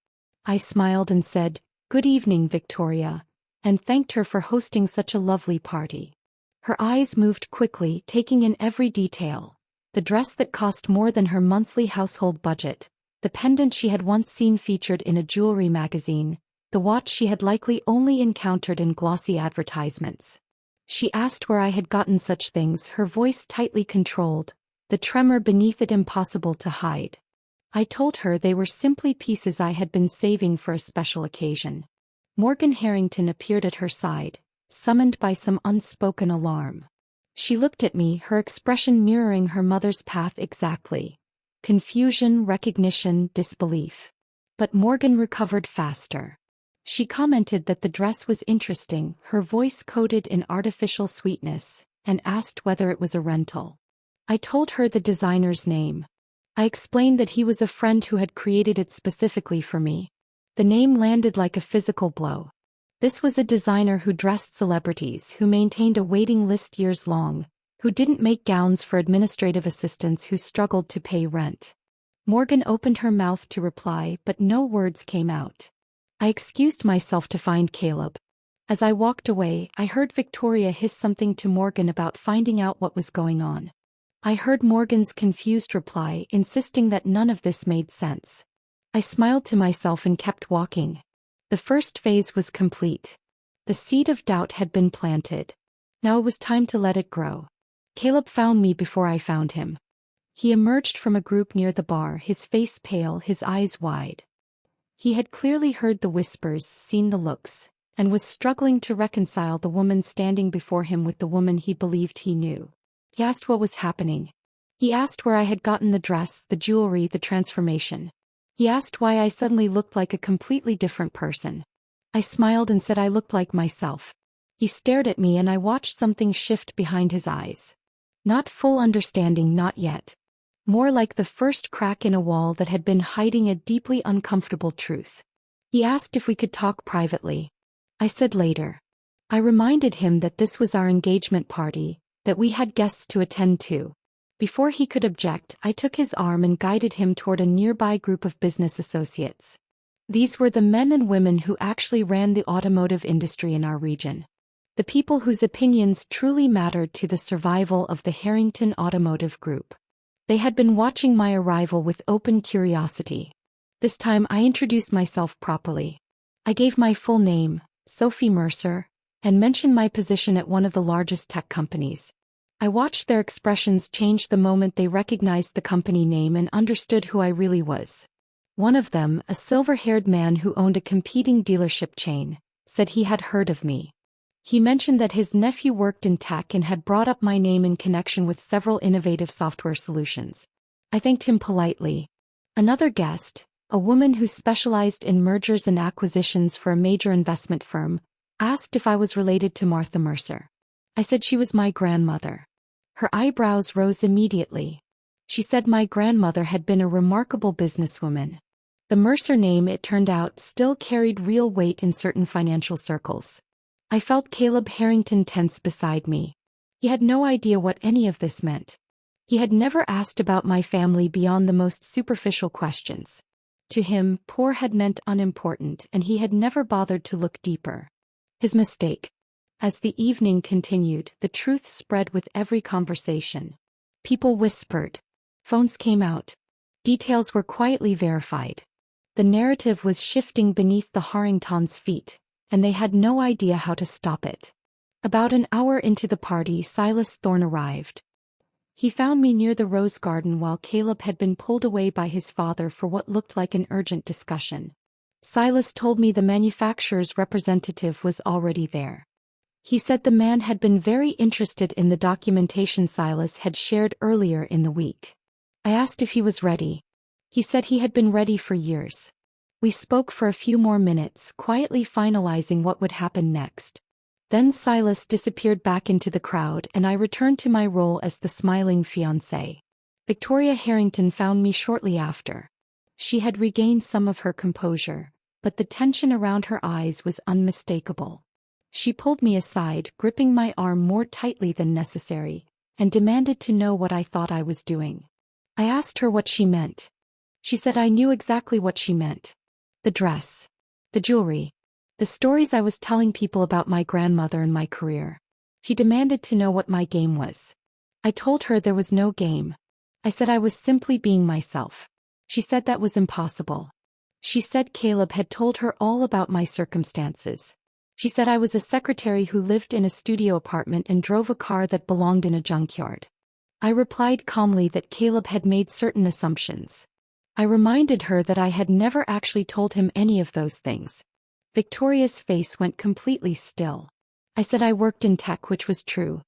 I smiled and said, "Good evening, Victoria," and thanked her for hosting such a lovely party. Her eyes moved quickly, taking in every detail. The dress that cost more than her monthly household budget, the pendant she had once seen featured in a jewelry magazine, the watch she had likely only encountered in glossy advertisements. She asked where I had gotten such things, her voice tightly controlled, the tremor beneath it impossible to hide. I told her they were simply pieces I had been saving for a special occasion. Morgan Harrington appeared at her side, summoned by some unspoken alarm. She looked at me, her expression mirroring her mother's path exactly. Confusion, recognition, disbelief. But Morgan recovered faster. She commented that the dress was interesting, her voice coated in artificial sweetness, and asked whether it was a rental. I told her the designer's name. I explained that he was a friend who had created it specifically for me. The name landed like a physical blow. This was a designer who dressed celebrities, who maintained a waiting list years long, who didn't make gowns for administrative assistants who struggled to pay rent. Morgan opened her mouth to reply, but no words came out. I excused myself to find Caleb. As I walked away, I heard Victoria hiss something to Morgan about finding out what was going on. I heard Morgan's confused reply, insisting that none of this made sense. I smiled to myself and kept walking. The first phase was complete. The seed of doubt had been planted. Now it was time to let it grow. Caleb found me before I found him. He emerged from a group near the bar, his face pale, his eyes wide. He had clearly heard the whispers, seen the looks, and was struggling to reconcile the woman standing before him with the woman he believed he knew. He asked what was happening. He asked where I had gotten the dress, the jewelry, the transformation. He asked why I suddenly looked like a completely different person. I smiled and said I looked like myself. He stared at me and I watched something shift behind his eyes. Not full understanding, not yet. More like the first crack in a wall that had been hiding a deeply uncomfortable truth. He asked if we could talk privately. I said later. I reminded him that this was our engagement party, that we had guests to attend to. Before he could object, I took his arm and guided him toward a nearby group of business associates. These were the men and women who actually ran the automotive industry in our region. The people whose opinions truly mattered to the survival of the Harrington Automotive Group. They had been watching my arrival with open curiosity. This time I introduced myself properly. I gave my full name, Sophie Mercer, and mentioned my position at one of the largest tech companies. I watched their expressions change the moment they recognized the company name and understood who I really was. One of them, a silver-haired man who owned a competing dealership chain, said he had heard of me. He mentioned that his nephew worked in tech and had brought up my name in connection with several innovative software solutions. I thanked him politely. Another guest, a woman who specialized in mergers and acquisitions for a major investment firm, asked if I was related to Martha Mercer. I said she was my grandmother. Her eyebrows rose immediately. She said my grandmother had been a remarkable businesswoman. The Mercer name, it turned out, still carried real weight in certain financial circles. I felt Caleb Harrington tense beside me. He had no idea what any of this meant. He had never asked about my family beyond the most superficial questions. To him, poor had meant unimportant, and he had never bothered to look deeper. His mistake. As the evening continued, the truth spread with every conversation. People whispered. Phones came out. Details were quietly verified. The narrative was shifting beneath the Harringtons' feet, and they had no idea how to stop it. About an hour into the party, Silas Thorne arrived. He found me near the rose garden while Caleb had been pulled away by his father for what looked like an urgent discussion. Silas told me the manufacturer's representative was already there. He said the man had been very interested in the documentation Silas had shared earlier in the week. I asked if he was ready. He said he had been ready for years. We spoke for a few more minutes, quietly finalizing what would happen next. Then Silas disappeared back into the crowd and I returned to my role as the smiling fiancé. Victoria Harrington found me shortly after. She had regained some of her composure, but the tension around her eyes was unmistakable. She pulled me aside, gripping my arm more tightly than necessary, and demanded to know what I thought I was doing. I asked her what she meant. She said I knew exactly what she meant. The dress. The jewelry. The stories I was telling people about my grandmother and my career. She demanded to know what my game was. I told her there was no game. I said I was simply being myself. She said that was impossible. She said Caleb had told her all about my circumstances. She said I was a secretary who lived in a studio apartment and drove a car that belonged in a junkyard. I replied calmly that Caleb had made certain assumptions. I reminded her that I had never actually told him any of those things. Victoria's face went completely still. I said I worked in tech, which was true.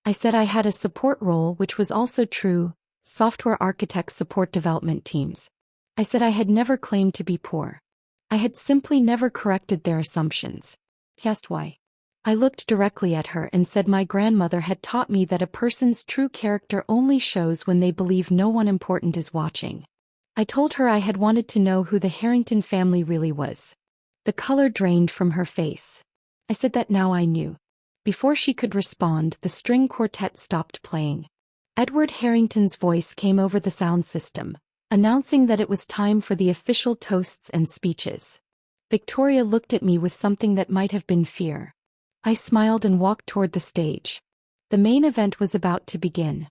I said I had a support role, which was also true, software architect support development teams. I said I had never claimed to be poor. I had simply never corrected their assumptions. He asked why. I looked directly at her and said my grandmother had taught me that a person's true character only shows when they believe no one important is watching. I told her I had wanted to know who the Harrington family really was. The color drained from her face. I said that now I knew. Before she could respond, the string quartet stopped playing. Edward Harrington's voice came over the sound system, announcing that it was time for the official toasts and speeches. Victoria looked at me with something that might have been fear. I smiled and walked toward the stage. The main event was about to begin.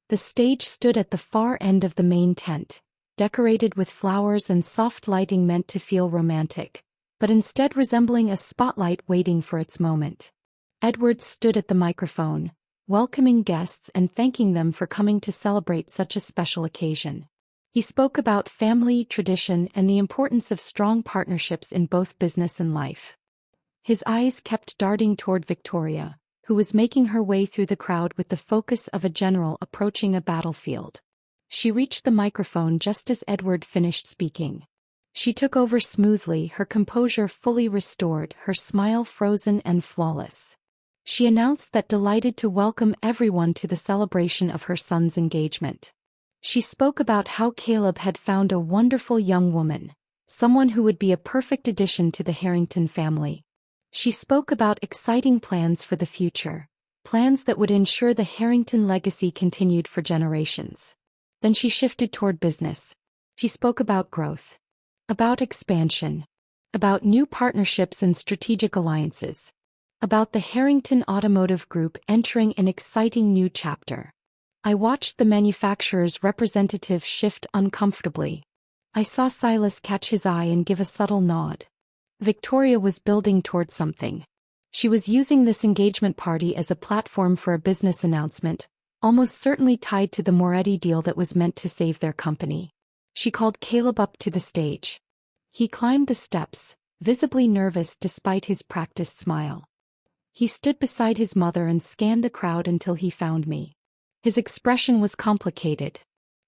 The stage stood at the far end of the main tent, decorated with flowers and soft lighting meant to feel romantic, but instead resembling a spotlight waiting for its moment. Edward stood at the microphone, welcoming guests and thanking them for coming to celebrate such a special occasion. He spoke about family, tradition, and the importance of strong partnerships in both business and life. His eyes kept darting toward Victoria, who was making her way through the crowd with the focus of a general approaching a battlefield. She reached the microphone just as Edward finished speaking. She took over smoothly, her composure fully restored, her smile frozen and flawless. She announced that delighted to welcome everyone to the celebration of her son's engagement. She spoke about how Caleb had found a wonderful young woman, someone who would be a perfect addition to the Harrington family. She spoke about exciting plans for the future, plans that would ensure the Harrington legacy continued for generations. Then she shifted toward business. She spoke about growth, about expansion, about new partnerships and strategic alliances, about the Harrington Automotive Group entering an exciting new chapter. I watched the manufacturer's representative shift uncomfortably. I saw Silas catch his eye and give a subtle nod. Victoria was building toward something. She was using this engagement party as a platform for a business announcement, almost certainly tied to the Moretti deal that was meant to save their company. She called Caleb up to the stage. He climbed the steps, visibly nervous despite his practiced smile. He stood beside his mother and scanned the crowd until he found me. His expression was complicated.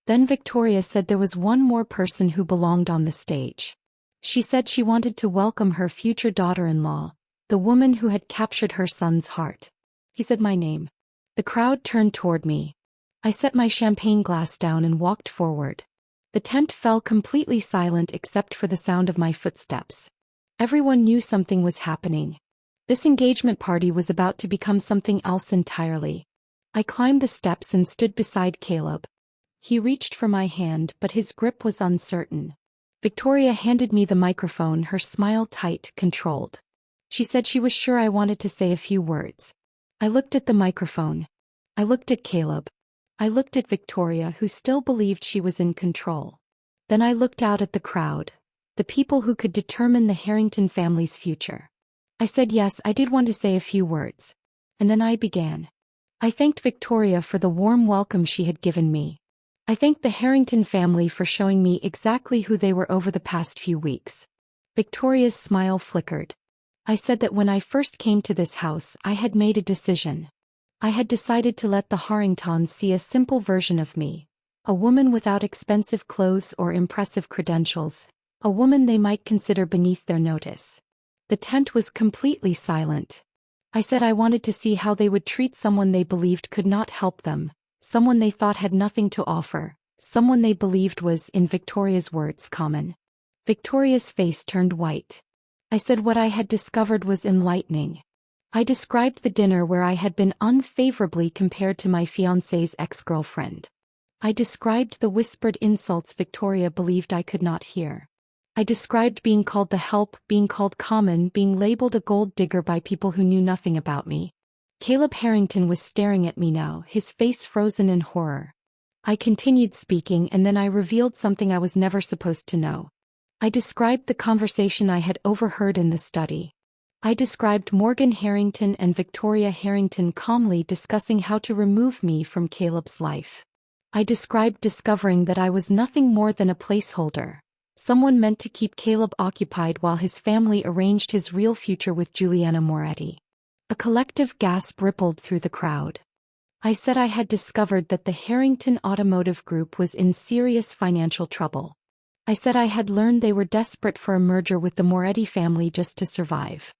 Then Victoria said there was one more person who belonged on the stage. She said she wanted to welcome her future daughter-in-law, the woman who had captured her son's heart. He said my name. The crowd turned toward me. I set my champagne glass down and walked forward. The tent fell completely silent except for the sound of my footsteps. Everyone knew something was happening. This engagement party was about to become something else entirely. I climbed the steps and stood beside Caleb. He reached for my hand, but his grip was uncertain. Victoria handed me the microphone, her smile tight, controlled. She said she was sure I wanted to say a few words. I looked at the microphone. I looked at Caleb. I looked at Victoria, who still believed she was in control. Then I looked out at the crowd, the people who could determine the Harrington family's future. I said yes, I did want to say a few words. And then I began. I thanked Victoria for the warm welcome she had given me. I thanked the Harrington family for showing me exactly who they were over the past few weeks. Victoria's smile flickered. I said that when I first came to this house, I had made a decision. I had decided to let the Harringtons see a simple version of me, a woman without expensive clothes or impressive credentials, a woman they might consider beneath their notice. The tent was completely silent. I said I wanted to see how they would treat someone they believed could not help them, someone they thought had nothing to offer, someone they believed was, in Victoria's words, common. Victoria's face turned white. I said what I had discovered was enlightening. I described the dinner where I had been unfavorably compared to my fiancé's ex-girlfriend. I described the whispered insults Victoria believed I could not hear. I described being called the help, being called common, being labeled a gold digger by people who knew nothing about me. Caleb Harrington was staring at me now, his face frozen in horror. I continued speaking and then I revealed something I was never supposed to know. I described the conversation I had overheard in the study. I described Morgan Harrington and Victoria Harrington calmly discussing how to remove me from Caleb's life. I described discovering that I was nothing more than a placeholder, someone meant to keep Caleb occupied while his family arranged his real future with Juliana Moretti. A collective gasp rippled through the crowd. I said I had discovered that the Harrington Automotive Group was in serious financial trouble. I said I had learned they were desperate for a merger with the Moretti family just to survive.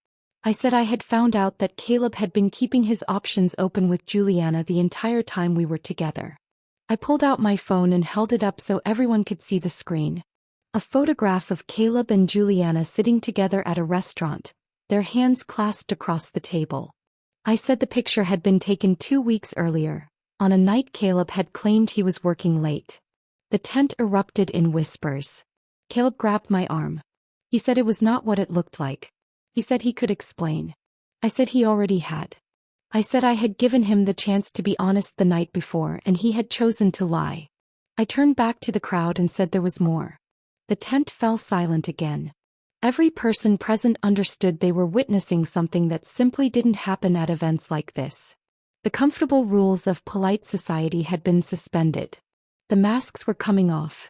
I said I had found out that Caleb had been keeping his options open with Juliana the entire time we were together. I pulled out my phone and held it up so everyone could see the screen. A photograph of Caleb and Juliana sitting together at a restaurant, their hands clasped across the table. I said the picture had been taken 2 weeks earlier, on a night Caleb had claimed he was working late. The tent erupted in whispers. Caleb grabbed my arm. He said it was not what it looked like. He said he could explain. I said he already had. I said I had given him the chance to be honest the night before and he had chosen to lie. I turned back to the crowd and said there was more. The tent fell silent again. Every person present understood they were witnessing something that simply didn't happen at events like this. The comfortable rules of polite society had been suspended. The masks were coming off.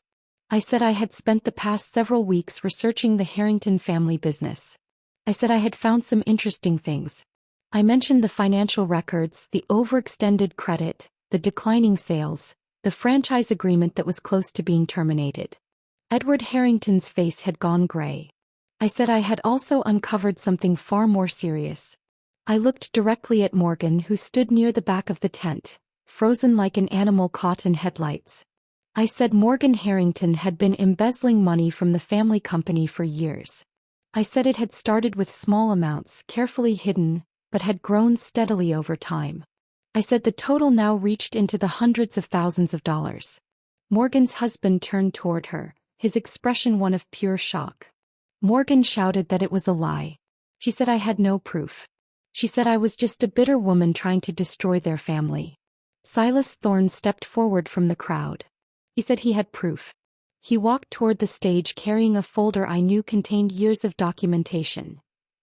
I said I had spent the past several weeks researching the Harrington family business. I said I had found some interesting things. I mentioned the financial records, the overextended credit, the declining sales, the franchise agreement that was close to being terminated. Edward Harrington's face had gone gray. I said I had also uncovered something far more serious. I looked directly at Morgan, who stood near the back of the tent, frozen like an animal caught in headlights. I said Morgan Harrington had been embezzling money from the family company for years. I said it had started with small amounts, carefully hidden, but had grown steadily over time. I said the total now reached into the hundreds of thousands of dollars. Morgan's husband turned toward her, his expression one of pure shock. Morgan shouted that it was a lie. She said I had no proof. She said I was just a bitter woman trying to destroy their family. Silas Thorne stepped forward from the crowd. He said he had proof. He walked toward the stage carrying a folder I knew contained years of documentation.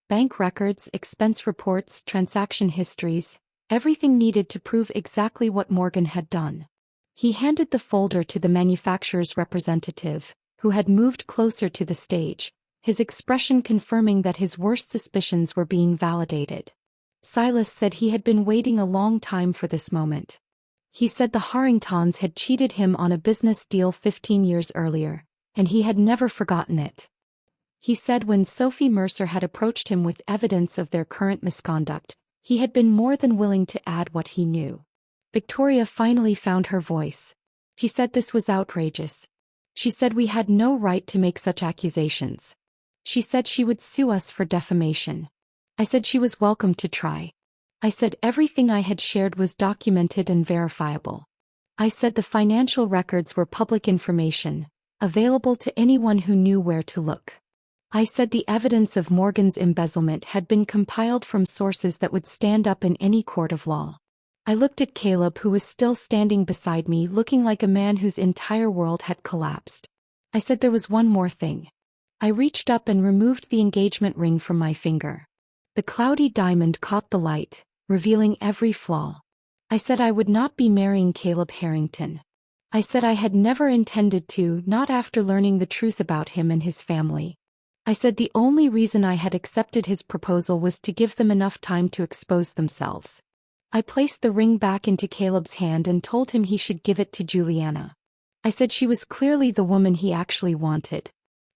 Bank records, expense reports, transaction histories, everything needed to prove exactly what Morgan had done. He handed the folder to the manufacturer's representative, who had moved closer to the stage, his expression confirming that his worst suspicions were being validated. Silas said he had been waiting a long time for this moment. He said the Harringtons had cheated him on a business deal 15 years earlier, and he had never forgotten it. He said when Sophie Mercer had approached him with evidence of their current misconduct, he had been more than willing to add what he knew. Victoria finally found her voice. She said this was outrageous. She said we had no right to make such accusations. She said she would sue us for defamation. I said she was welcome to try. I said everything I had shared was documented and verifiable. I said the financial records were public information, available to anyone who knew where to look. I said the evidence of Morgan's embezzlement had been compiled from sources that would stand up in any court of law. I looked at Caleb, who was still standing beside me, looking like a man whose entire world had collapsed. I said there was one more thing. I reached up and removed the engagement ring from my finger. The cloudy diamond caught the light, revealing every flaw. I said I would not be marrying Caleb Harrington. I said I had never intended to, not after learning the truth about him and his family. I said the only reason I had accepted his proposal was to give them enough time to expose themselves. I placed the ring back into Caleb's hand and told him he should give it to Juliana. I said she was clearly the woman he actually wanted.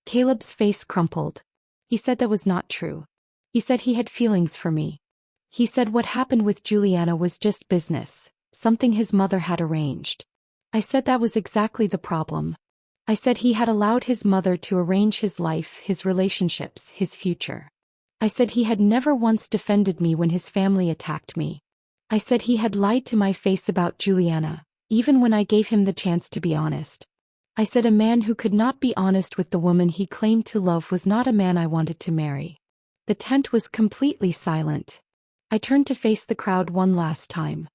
Caleb's face crumpled. He said that was not true. He said he had feelings for me. He said what happened with Juliana was just business, something his mother had arranged. I said that was exactly the problem. I said he had allowed his mother to arrange his life, his relationships, his future. I said he had never once defended me when his family attacked me. I said he had lied to my face about Juliana, even when I gave him the chance to be honest. I said a man who could not be honest with the woman he claimed to love was not a man I wanted to marry. The tent was completely silent. I turned to face the crowd one last time.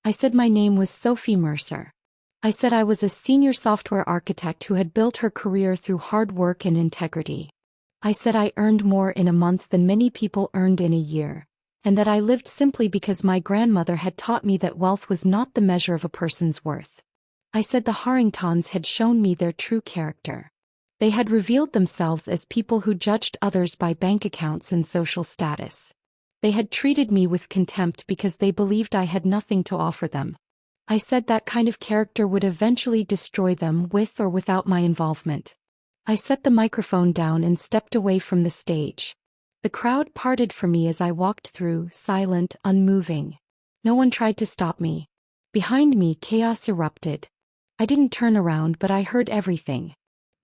I said my name was Sophie Mercer. I said I was a senior software architect who had built her career through hard work and integrity. I said I earned more in a month than many people earned in a year, and that I lived simply because my grandmother had taught me that wealth was not the measure of a person's worth. I said the Harringtons had shown me their true character. They had revealed themselves as people who judged others by bank accounts and social status. They had treated me with contempt because they believed I had nothing to offer them. I said that kind of character would eventually destroy them with or without my involvement. I set the microphone down and stepped away from the stage. The crowd parted for me as I walked through, silent, unmoving. No one tried to stop me. Behind me, chaos erupted. I didn't turn around, but I heard everything.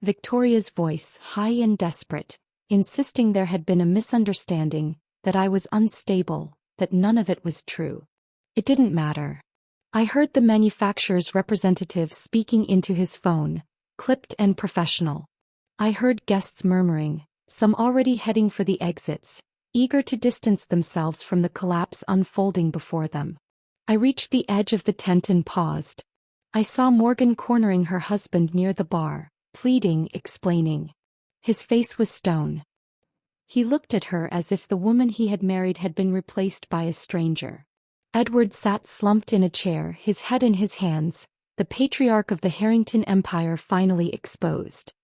Victoria's voice, high and desperate, insisting there had been a misunderstanding, that I was unstable, that none of it was true. It didn't matter. I heard the manufacturer's representative speaking into his phone, clipped and professional. I heard guests murmuring, some already heading for the exits, eager to distance themselves from the collapse unfolding before them. I reached the edge of the tent and paused. I saw Morgan cornering her husband near the bar, pleading, explaining. His face was stone. He looked at her as if the woman he had married had been replaced by a stranger. Edward sat slumped in a chair, his head in his hands, the patriarch of the Harrington Empire finally exposed.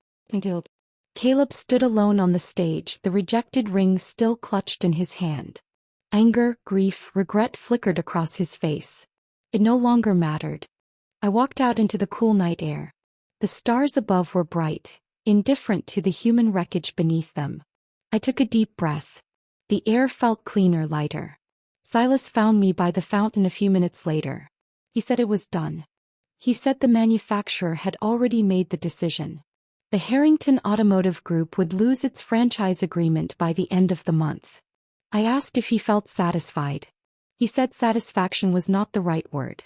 Caleb stood alone on the stage, the rejected ring still clutched in his hand. Anger, grief, regret flickered across his face. It no longer mattered. I walked out into the cool night air. The stars above were bright, indifferent to the human wreckage beneath them. I took a deep breath. The air felt cleaner, lighter. Silas found me by the fountain a few minutes later. He said it was done. He said the manufacturer had already made the decision. The Harrington Automotive Group would lose its franchise agreement by the end of the month. I asked if he felt satisfied. He said satisfaction was not the right word.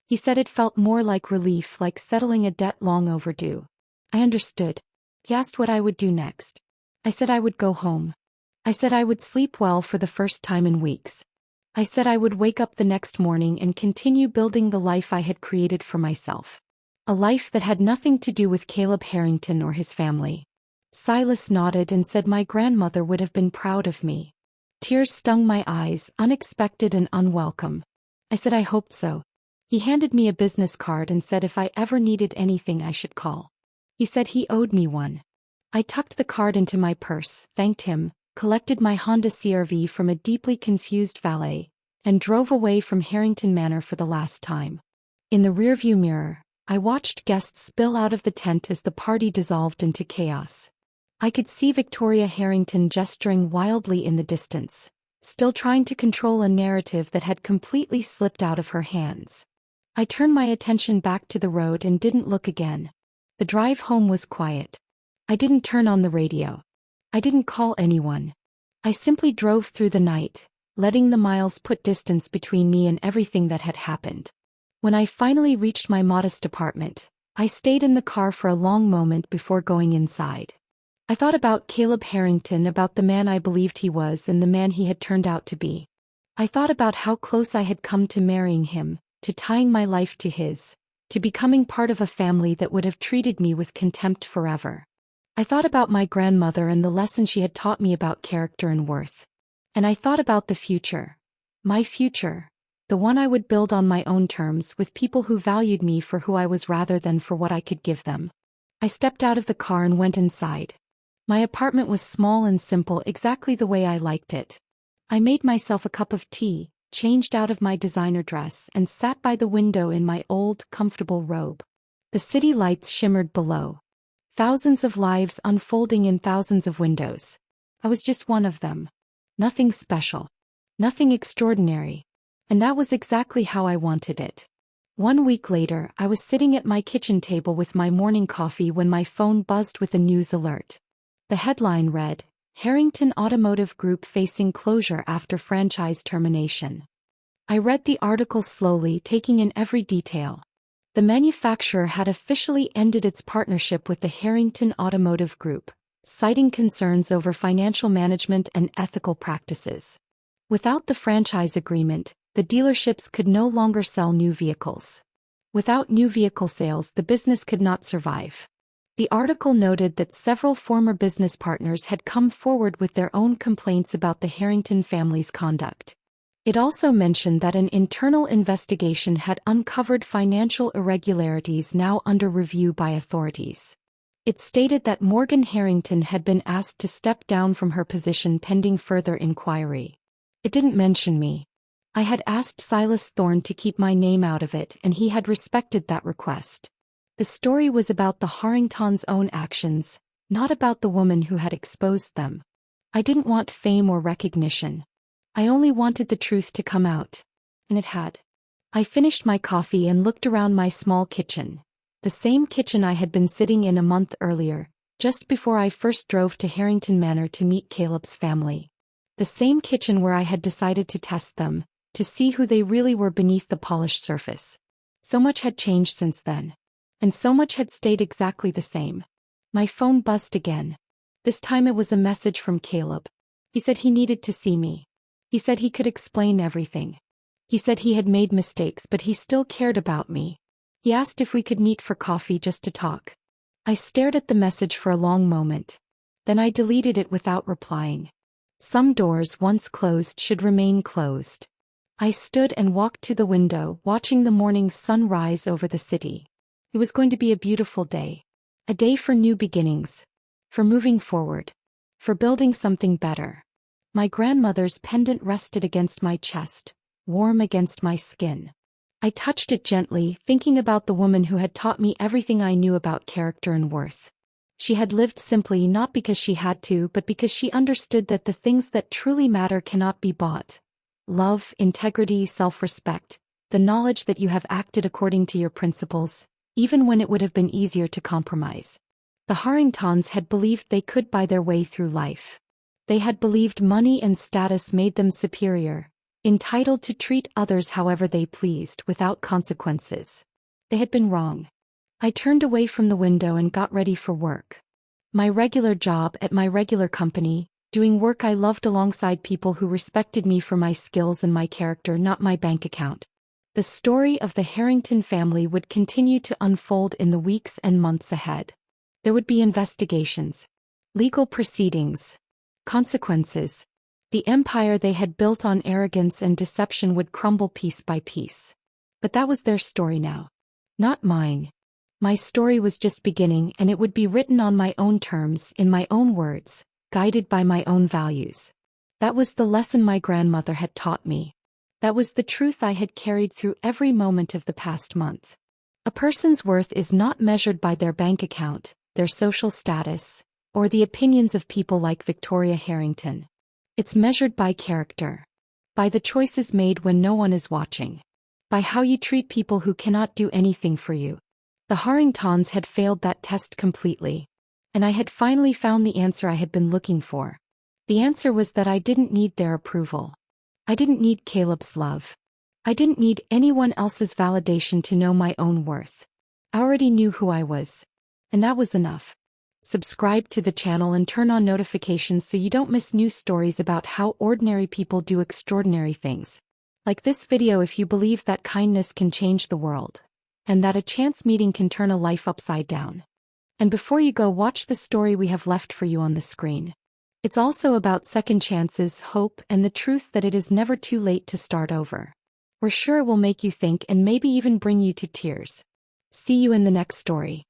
He said it felt more like relief, like settling a debt long overdue. I understood. He asked what I would do next. I said I would go home. I said I would sleep well for the first time in weeks. I said I would wake up the next morning and continue building the life I had created for myself. A life that had nothing to do with Caleb Harrington or his family. Silas nodded and said my grandmother would have been proud of me. Tears stung my eyes, unexpected and unwelcome. I said I hoped so. He handed me a business card and said if I ever needed anything I should call. He said he owed me one. I tucked the card into my purse, thanked him, collected my Honda CR-V from a deeply confused valet, and drove away from Harrington Manor for the last time. In the rearview mirror, I watched guests spill out of the tent as the party dissolved into chaos. I could see Victoria Harrington gesturing wildly in the distance, still trying to control a narrative that had completely slipped out of her hands. I turned my attention back to the road and didn't look again. The drive home was quiet. I didn't turn on the radio. I didn't call anyone. I simply drove through the night, letting the miles put distance between me and everything that had happened. When I finally reached my modest apartment, I stayed in the car for a long moment before going inside. I thought about Caleb Harrington, about the man I believed he was and the man he had turned out to be. I thought about how close I had come to marrying him, to tying my life to his, to becoming part of a family that would have treated me with contempt forever. I thought about my grandmother and the lesson she had taught me about character and worth. And I thought about the future. My future. The one I would build on my own terms with people who valued me for who I was rather than for what I could give them. I stepped out of the car and went inside. My apartment was small and simple, exactly the way I liked it. I made myself a cup of tea, changed out of my designer dress, and sat by the window in my old, comfortable robe. The city lights shimmered below. Thousands of lives unfolding in thousands of windows. I was just one of them. Nothing special. Nothing extraordinary. And that was exactly how I wanted it. 1 week later, I was sitting at my kitchen table with my morning coffee when my phone buzzed with a news alert. The headline read, Harrington Automotive Group facing closure after franchise termination. I read the article slowly, taking in every detail. The manufacturer had officially ended its partnership with the Harrington Automotive Group, citing concerns over financial management and ethical practices. Without the franchise agreement, the dealerships could no longer sell new vehicles. Without new vehicle sales, the business could not survive. The article noted that several former business partners had come forward with their own complaints about the Harrington family's conduct. It also mentioned that an internal investigation had uncovered financial irregularities now under review by authorities. It stated that Morgan Harrington had been asked to step down from her position pending further inquiry. It didn't mention me. I had asked Silas Thorne to keep my name out of it, and he had respected that request. The story was about the Harringtons' own actions, not about the woman who had exposed them. I didn't want fame or recognition. I only wanted the truth to come out. And it had. I finished my coffee and looked around my small kitchen. The same kitchen I had been sitting in a month earlier, just before I first drove to Harrington Manor to meet Caleb's family. The same kitchen where I had decided to test them, to see who they really were beneath the polished surface. So much had changed since then. And so much had stayed exactly the same. My phone buzzed again. This time it was a message from Caleb. He said he needed to see me. He said he could explain everything. He said he had made mistakes but he still cared about me. He asked if we could meet for coffee just to talk. I stared at the message for a long moment. Then I deleted it without replying. Some doors once closed should remain closed. I stood and walked to the window, watching the morning sun rise over the city. It was going to be a beautiful day. A day for new beginnings. For moving forward. For building something better. My grandmother's pendant rested against my chest, warm against my skin. I touched it gently, thinking about the woman who had taught me everything I knew about character and worth. She had lived simply not because she had to, but because she understood that the things that truly matter cannot be bought. Love, integrity, self-respect, the knowledge that you have acted according to your principles, even when it would have been easier to compromise. The Harringtons had believed they could buy their way through life. They had believed money and status made them superior, entitled to treat others however they pleased without consequences. They had been wrong. I turned away from the window and got ready for work. My regular job at my regular company, doing work I loved alongside people who respected me for my skills and my character, not my bank account. The story of the Harrington family would continue to unfold in the weeks and months ahead. There would be investigations, legal proceedings, consequences. The empire they had built on arrogance and deception would crumble piece by piece. But that was their story now. Not mine. My story was just beginning, and it would be written on my own terms, in my own words, guided by my own values. That was the lesson my grandmother had taught me. That was the truth I had carried through every moment of the past month. A person's worth is not measured by their bank account, their social status, or the opinions of people like Victoria Harrington. It's measured by character. By the choices made when no one is watching. By how you treat people who cannot do anything for you. The Harringtons had failed that test completely. And I had finally found the answer I had been looking for. The answer was that I didn't need their approval. I didn't need Caleb's love. I didn't need anyone else's validation to know my own worth. I already knew who I was. And that was enough. Subscribe to the channel and turn on notifications so you don't miss new stories about how ordinary people do extraordinary things. Like this video if you believe that kindness can change the world. And that a chance meeting can turn a life upside down. And before you go, watch the story we have left for you on the screen. It's also about second chances, hope, and the truth that it is never too late to start over. We're sure it will make you think and maybe even bring you to tears. See you in the next story.